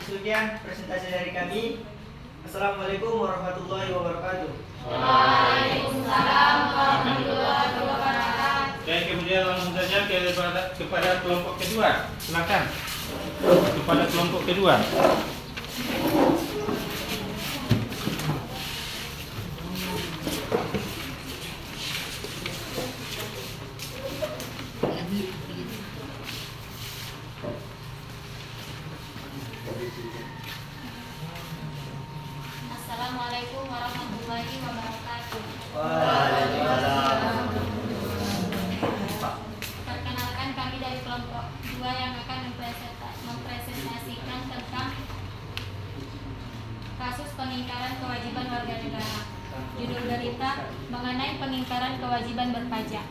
Sekian presentasi dari kami. Assalamualaikum warahmatullahi wabarakatuh. Waalaikumsalam warahmatullahi wabarakatuh. Dan kemudian langsung saja kepada kelompok kedua. Silakan. Kepada kelompok kedua. Assalamualaikum warahmatullahi wabarakatuh. Waalaikumsalam. Perkenalkan, kami dari kelompok 2 yang akan mempresentasikan tentang kasus pengingkaran kewajiban warga negara. Judul berita mengenai pengingkaran kewajiban berpajak.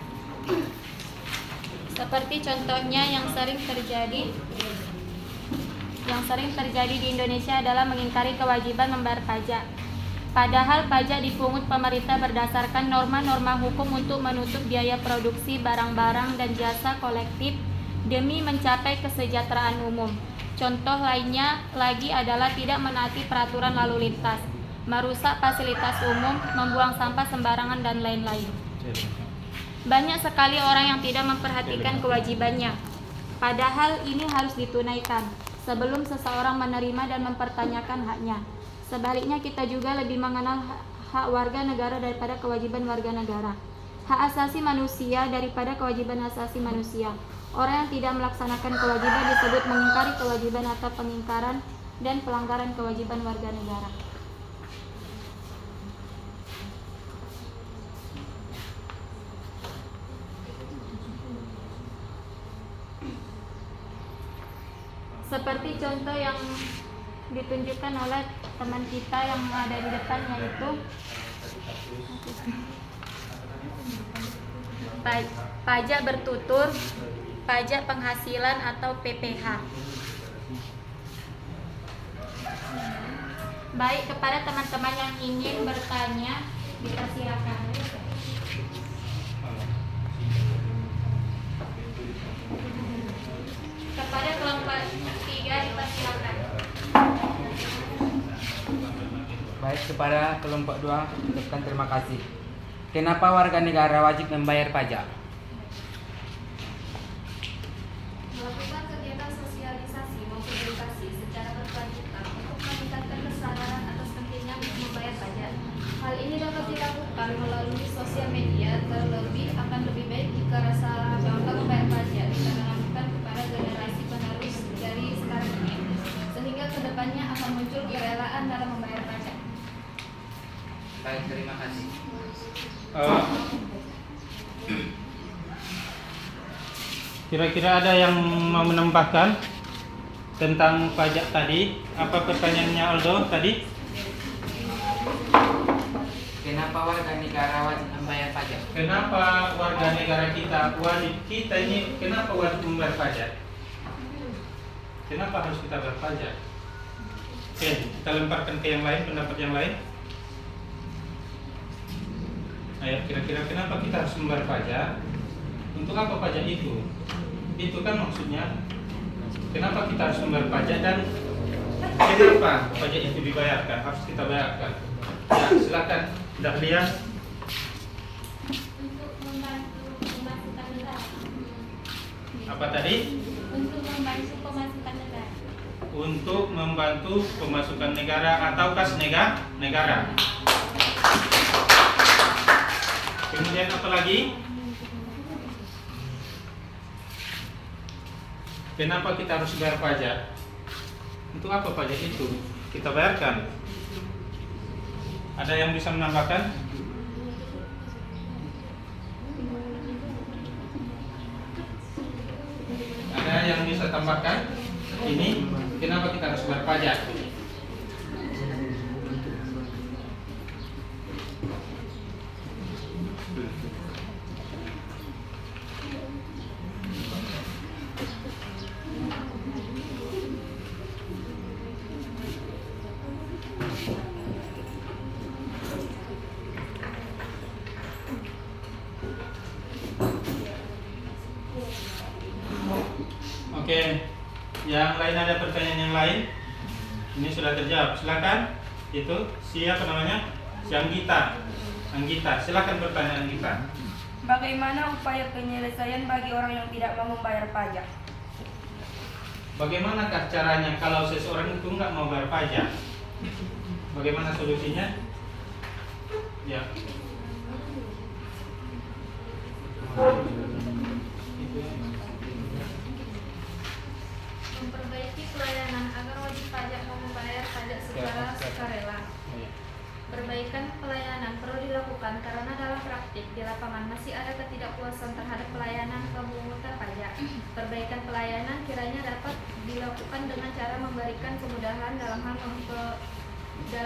Seperti contohnya yang sering terjadi di Indonesia adalah mengingkari kewajiban membayar pajak. Padahal pajak dipungut pemerintah berdasarkan norma-norma hukum untuk menutup biaya produksi barang-barang dan jasa kolektif demi mencapai kesejahteraan umum. Contoh lainnya lagi adalah tidak menaati peraturan lalu lintas, merusak fasilitas umum, membuang sampah sembarangan, dan lain-lain. Banyak sekali orang yang tidak memperhatikan kewajibannya, padahal ini harus ditunaikan sebelum seseorang menerima dan mempertanyakan haknya. Sebaliknya, kita juga lebih mengenal hak warga negara daripada kewajiban warga negara. Hak asasi manusia daripada kewajiban asasi manusia. Orang yang tidak melaksanakan kewajiban disebut mengingkari kewajiban atau pengingkaran dan pelanggaran kewajiban warga negara. Seperti contoh yang ditunjukkan oleh teman kita yang ada di depan, yaitu pajak bertutur, pajak penghasilan atau PPH. Baik, kepada teman-teman yang ingin bertanya, dipersilakan. Kepada kelompok 3 dipersilakan. Baik, kepada kelompok 2 ucapkan terima kasih. Kenapa warga negara wajib membayar pajak? Melakukan kegiatan sosialisasi maupun edukasi secara berkelanjutan untuk meningkatkan kesadaran atas pentingnya membayar pajak. Hal ini dapat dilakukan melalui sosial media, terlebih akan lebih baik jika rasa bangga membayar pajak ditanamkan kepada generasi penerus dari sekarang ini, sehingga kedepannya akan muncul kerelaan dalam membayar pajak. Baik, terima kasih. Kira-kira ada yang mau menambahkan tentang pajak tadi? Apa pertanyaannya, Aldo, tadi? Kenapa warga negara wajib membayar pajak? Kenapa warga negara kita ini kenapa wajib membayar pajak? Kenapa harus kita bayar pajak? Oke, kita lemparkan ke yang lain, pendapat yang lain. Ayo, kira-kira kenapa kita harus membayar pajak? Untuk apa pajak itu? Itu kan maksudnya kenapa kita harus membayar pajak dan kenapa pajak itu dibayarkan? Harus kita bayarkan. Ya, silakan Dahlia. Untuk membantu pemasukan negara. Apa tadi? Untuk membantu pemasukan negara. Untuk membantu pemasukan negara atau kas negara. Kemudian apa lagi? Kenapa kita harus bayar pajak? Untuk apa pajak itu kita bayarkan? Ada yang bisa menambahkan? Ada yang bisa tambahkan? Ini kenapa kita harus bayar pajak? Oke, yang lain ada pertanyaan yang lain? Ini sudah terjawab. Silakan. Itu siapa namanya? Si Anggita. Anggita, silakan bertanya Anggita. Bagaimana upaya penyelesaian bagi orang yang tidak mau membayar pajak? Bagaimanakah caranya kalau seseorang itu nggak mau bayar pajak? Bagaimana solusinya? Ya. Memperbaiki pelayanan agar wajib pajak mau membayar pajak secara sukarela. Perbaikan pelayanan perlu dilakukan karena dalam praktik di lapangan masih ada ketidakpuasan terhadap pelayanan pemungutan pajak. Perbaikan pelayanan kiranya dapat dilakukan dengan cara memberikan kemudahan dalam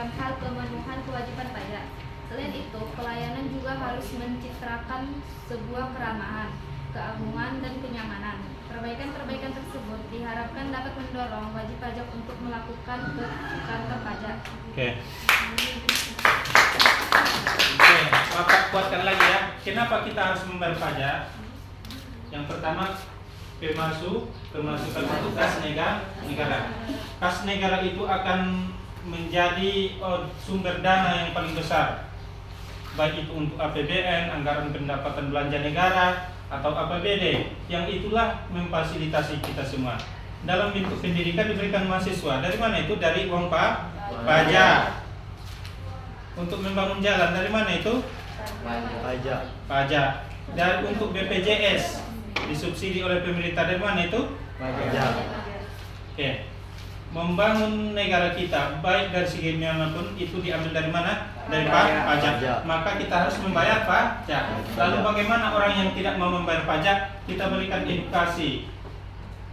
hal pemenuhan kewajiban pajak. Selain itu, pelayanan juga harus mencitrakan sebuah keramahan, keagungan, dan kenyamanan. Perbaikan-perbaikan tersebut diharapkan dapat mendorong wajib pajak untuk melakukan ke kantor pajak. Oke. Oke, Bapak kuatkan lagi ya. Kenapa kita harus membayar pajak? Yang pertama, pemasukan untuk kas negara. Kas negara itu akan menjadi sumber dana yang paling besar, baik itu untuk APBN, anggaran pendapatan belanja negara, atau APBD, yang itulah memfasilitasi kita semua. Dalam bentuk pendidikan diberikan mahasiswa. Dari mana itu? Dari uang pajak. Untuk membangun jalan dari mana itu? Pajak. Dan untuk BPJS disubsidi oleh pemerintah dari mana itu? Pajak. Oke. Membangun negara kita baik dari segi manapun itu diambil dari mana? Dari pajak. Maka kita harus membayar pajak. Lalu bagaimana orang yang tidak mau membayar pajak? Kita berikan edukasi.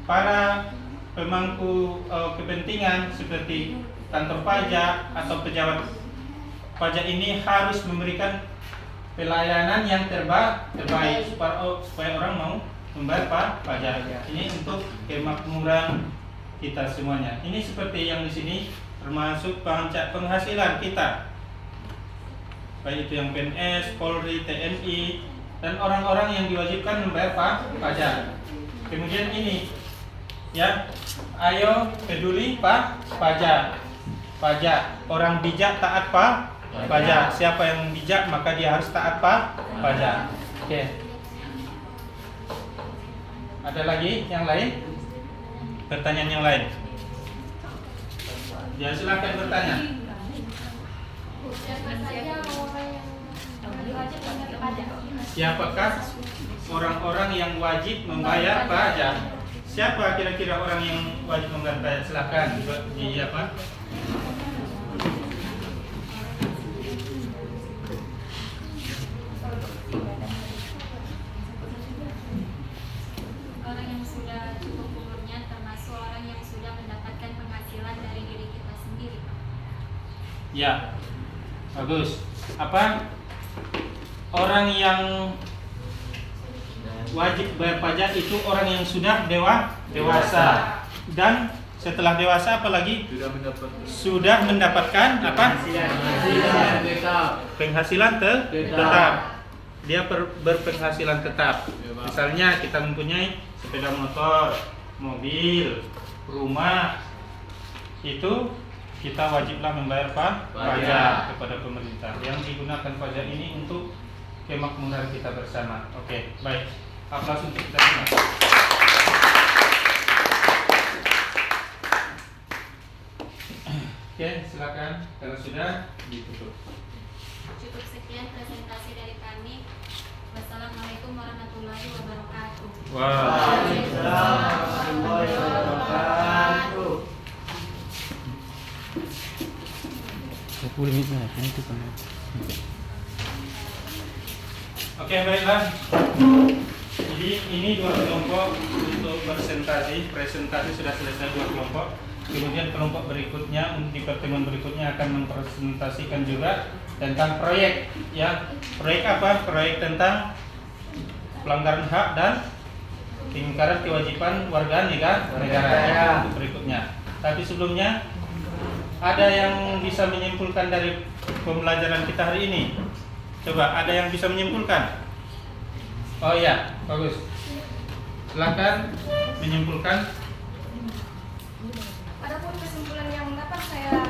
Para pemangku kepentingan seperti kantor pajak atau pejabat pajak ini harus memberikan pelayanan yang terbaik supaya orang mau membayar pajak. Ini untuk kemakmuran kita semuanya. Ini seperti yang di sini termasuk pajak penghasilan kita, baik itu yang PNS, Polri, TNI, dan orang-orang yang diwajibkan membayar pajak. Kemudian ini, ya, ayo peduli pajak. Orang bijak taat pajak. Siapa yang bijak maka dia harus taat pajak. Oke. Ada lagi yang lain? Pertanyaan yang lain? Ya, silakan bertanya. Siapa saja orang yang wajib membayar pajak? Siapakah orang-orang yang wajib membayar pajak? Siapa kira-kira orang yang wajib membayar pajak? Silakan di apa? Orang yang sudah cukup umurnya, termasuk orang yang sudah mendapatkan penghasilan dari diri kita sendiri. Ya, bagus. Apa? orang yang wajib bayar pajak itu orang yang sudah dewasa dan setelah dewasa apalagi sudah mendapatkan apa? Penghasilan tetap. Dia berpenghasilan tetap. Misalnya kita mempunyai sepeda motor, mobil, rumah, itu kita wajiblah membayar pajak kepada pemerintah. Yang digunakan pajak ini untuk kemakmuran kita bersama. Oke, baik. Aplaus untuk kita semua. Oke, silakan. Kalau sudah ditutup. Cukup sekian presentasi dari kami. Wassalamualaikum warahmatullahi wabarakatuh. Waalaikumsalam warahmatullahi wabarakatuh. 20 menit lah, itu kan. Oke, baiklah. Jadi ini 2 kelompok untuk presentasi sudah selesai 2 kelompok. Kemudian kelompok berikutnya di pertemuan berikutnya akan mempresentasikan juga tentang proyek, ya. Proyek apa? Proyek tentang pelanggaran hak dan pengingkaran kewajiban warga negara untuk berikutnya. Tapi sebelumnya ada yang bisa menyimpulkan dari pembelajaran kita hari ini? Coba, ada yang bisa menyimpulkan? Oh iya, bagus. Silakan menyimpulkan. Adapun kesimpulan yang dapat saya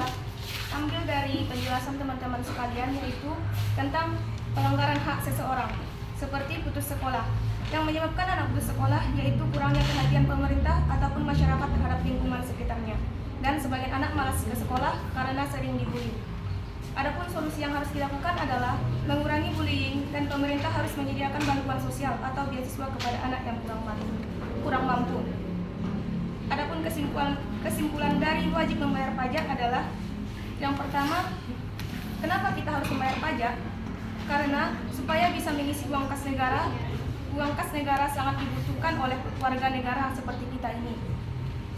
ambil dari penjelasan teman-teman sekalian yaitu tentang pelanggaran hak seseorang seperti putus sekolah. Yang menyebabkan anak putus sekolah yaitu kurangnya perhatian pemerintah ataupun masyarakat terhadap lingkungan sekitarnya. Dan sebagian anak malas ke sekolah karena sering dibully. Adapun solusi yang harus dilakukan adalah mengurangi bullying dan pemerintah harus menyediakan bantuan sosial atau beasiswa kepada anak yang kurang mampu. Adapun kesimpulan dari wajib membayar pajak adalah yang pertama, kenapa kita harus membayar pajak? Karena supaya bisa mengisi uang kas negara. Uang kas negara sangat dibutuhkan oleh warga negara seperti kita ini.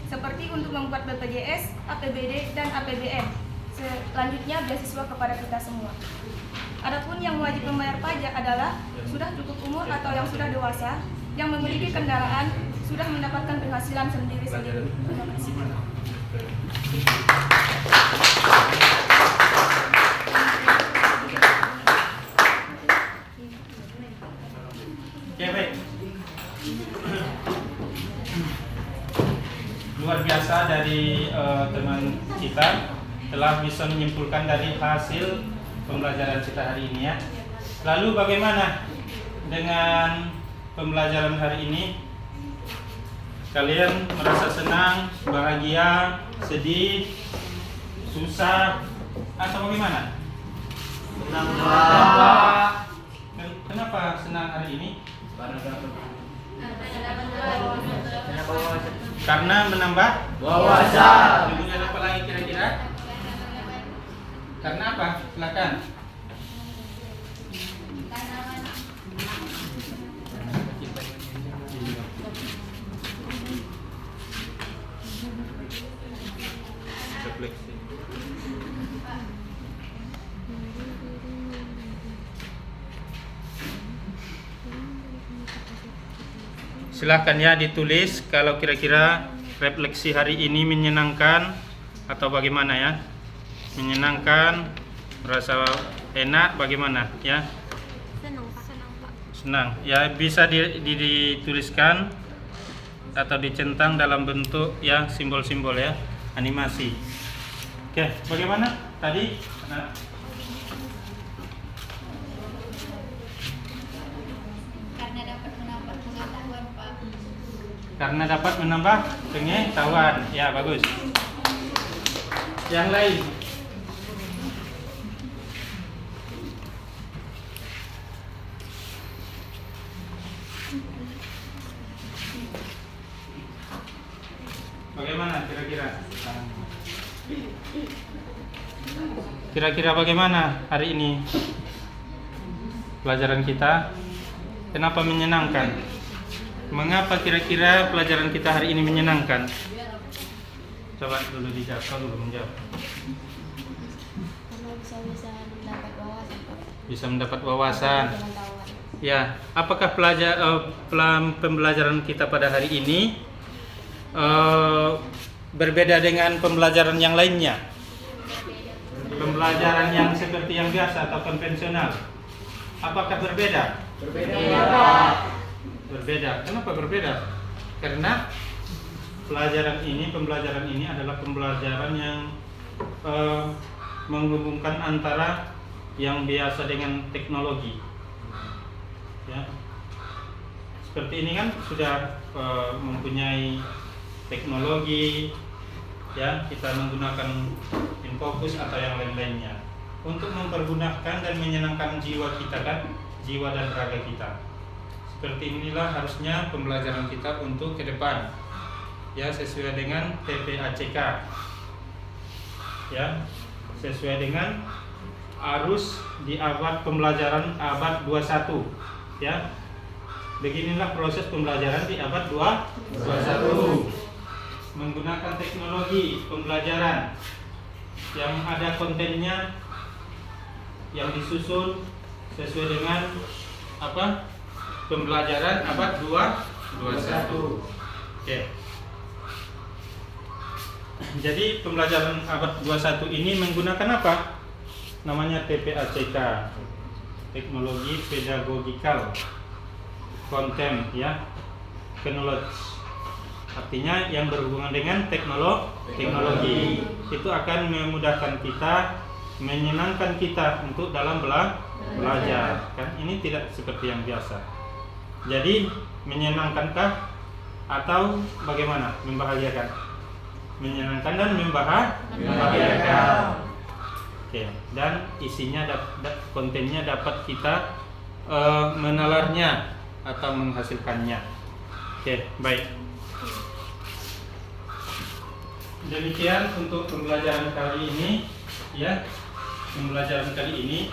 Seperti untuk membuat BPJS, APBD, dan APBN. Selanjutnya beasiswa kepada kita semua. Adapun yang wajib membayar pajak adalah sudah cukup umur atau yang sudah dewasa, yang memiliki kendaraan, sudah mendapatkan penghasilan sendiri-sendiri. Terima kasih. Oke, baik. Luar biasa dari teman kita telah bisa menyimpulkan dari hasil pembelajaran kita hari ini, ya. Lalu bagaimana dengan pembelajaran hari ini? Kalian merasa senang, bahagia, sedih, susah, atau bagaimana? Senang, Pak. Kenapa senang hari ini? Karena menambah wawasan. Kemudian apa lagi kira-kira? Karena apa? Silakan. Refleksi. Silahkan ya ditulis kalau kira-kira refleksi hari ini menyenangkan atau bagaimana, ya. Menyenangkan, merasa enak, bagaimana, ya? Senang, ya, bisa dituliskan atau dicentang dalam bentuk, ya, simbol-simbol, ya, animasi. Oke, bagaimana tadi? Karena dapat menambah pengetahuan, ya, bagus. Yang lain? Bagaimana kira-kira? Kira-kira bagaimana hari ini pelajaran kita? Kenapa menyenangkan? Mengapa kira-kira pelajaran kita hari ini menyenangkan? Coba dulu dijawab, kau dulu menjawab. Karena bisa mendapat wawasan, Pak. bisa mendapat wawasan. Ya, apakah pembelajaran kita pada hari ini berbeda dengan pembelajaran yang lainnya? Pembelajaran yang seperti yang biasa atau konvensional, apakah berbeda? Berbeda. Kenapa berbeda? Karena pembelajaran ini adalah pembelajaran yang menghubungkan antara yang biasa dengan teknologi. Ya, seperti ini kan sudah mempunyai teknologi, ya, kita menggunakan infocus atau yang lain-lainnya untuk mempergunakan dan menyenangkan jiwa kita kan, jiwa dan raga kita. Seperti inilah harusnya pembelajaran kita untuk ke depan, ya, sesuai dengan TPACK, ya, sesuai dengan arus di pembelajaran abad 21, ya. Beginilah proses pembelajaran di abad 21, menggunakan teknologi pembelajaran yang ada kontennya, yang disusun sesuai dengan pembelajaran abad 21. Oke. Jadi pembelajaran abad 21 ini menggunakan apa? Namanya TPACK, teknologi pedagogikal content, ya, knowledge. Artinya yang berhubungan dengan teknologi itu akan memudahkan kita, menyenangkan kita untuk dalam belajar. Kan ini tidak seperti yang biasa. Jadi menyenangkankah atau bagaimana? Membahagiakan? Menyenangkan dan membahagiakan. Oke, dan isinya kontennya dapat kita menalarnya atau menghasilkannya. Oke, baik. Demikian untuk pembelajaran kali ini, ya, pembelajaran kali ini,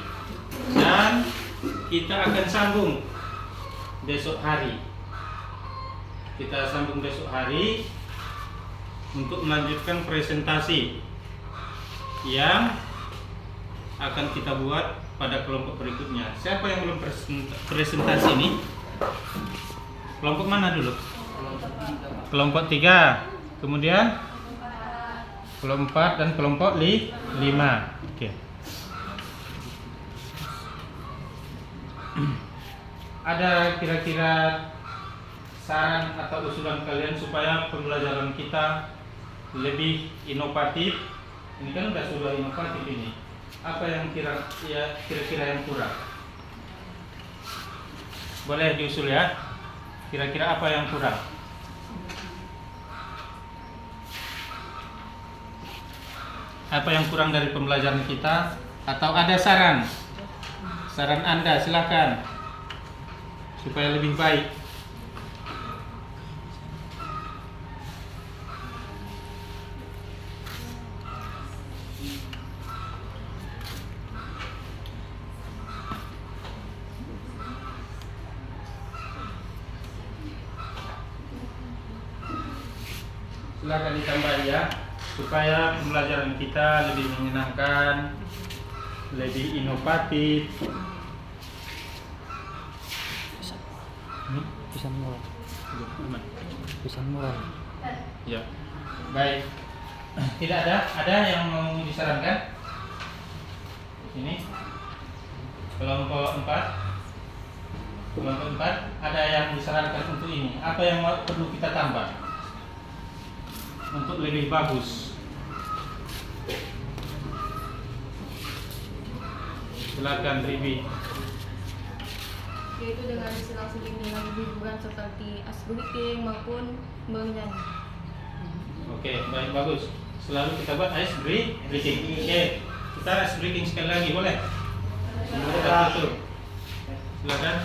dan kita akan sambung besok hari. Kita sambung besok hari untuk melanjutkan presentasi yang akan kita buat pada kelompok berikutnya. Siapa yang belum presentasi ini? Kelompok mana dulu? Kelompok 3. Kemudian kelompok 4 dan kelompok 5. Oke. Ada kira-kira saran atau usulan kalian supaya pembelajaran kita lebih inovatif? Ini kan udah sudah inovatif ini. Apa yang kira-kira yang kurang? Boleh diusul ya. Kira-kira apa yang kurang? Apa yang kurang dari pembelajaran kita? Atau ada saran? Saran Anda silakan supaya lebih baik. Silakan ditambah ya, supaya pembelajaran kita lebih menyenangkan, lebih inovatif. Pisang murah. Pisang murah. Ya, baik. Tidak ada yang mau disarankan? Ini kelompok 4. Kelompok 4 ada yang disarankan untuk ini. Apa yang perlu kita tambah untuk lebih bagus? Silakan Ribi. Yaitu dengan selang-seling dengan hiburan seperti ice breaking maupun bernyanyi. Oke, baik, bagus. Selalu kita buat ice breaking. Oke, kita ice breaking sekali lagi, boleh? Satu. Silakan.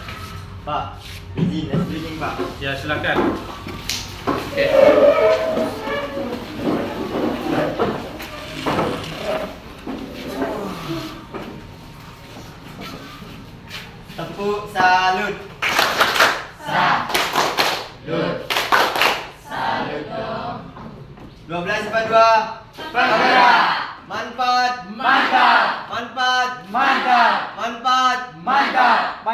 Pak, izin ice breaking Pak. Ya, silakan. Oke. Tepuk salut. Salut. Salut dong. 12/2. Bergerak. Manfaat. Mantap. Manfaat. Mantap. Manfaat.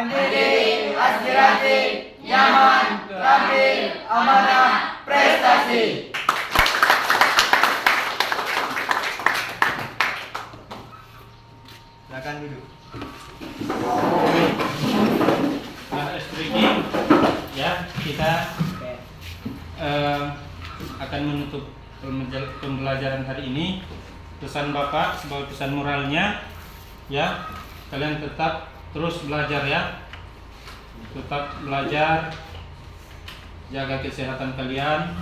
mandiri, aspiratif, nyaman, terampil, amanah, prestasi. Silakan duduk. Nah, speaking, ya kita akan menutup pembelajaran hari ini. Pesan Bapak sebagai pesan moralnya, ya kalian tetap terus belajar ya, tetap belajar, jaga kesehatan kalian,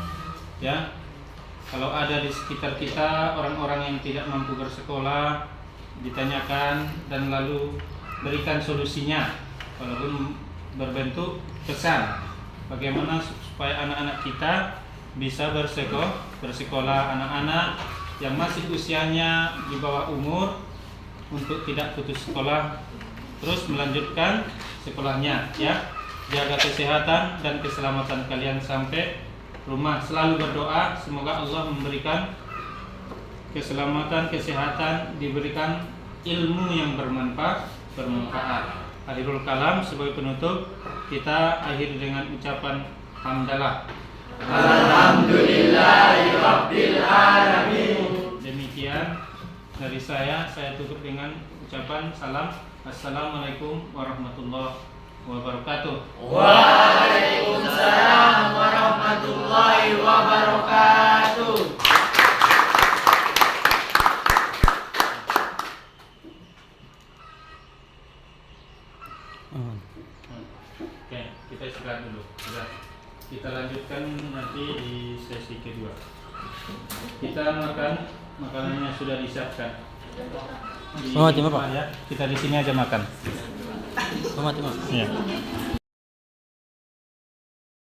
ya. Kalau ada di sekitar kita orang-orang yang tidak mampu bersekolah, ditanyakan dan lalu berikan solusinya, walaupun berbentuk pesan bagaimana supaya anak-anak kita bisa bersekolah, anak-anak yang masih usianya di bawah umur untuk tidak putus sekolah, terus melanjutkan sekolahnya ya. Jaga kesehatan dan keselamatan kalian sampai rumah. Selalu berdoa semoga Allah memberikan keselamatan, kesehatan, diberikan ilmu yang bermanfaat. Akhirul kalam, sebagai penutup kita akhiri dengan ucapan hamdalah. Alhamdulillahirabbil alamin. Demikian dari saya tutup dengan ucapan salam. Assalamualaikum warahmatullahi wabarakatuh. Waalaikumsalam warahmatullahi wabarakatuh. Oke, kita istirahat dulu. Kita lanjutkan nanti di sesi kedua. Kita makan, makanannya sudah disiapkan. Oh, terima, Pak. Ya, kita di sini aja makan. Selamat, Pak. Ya.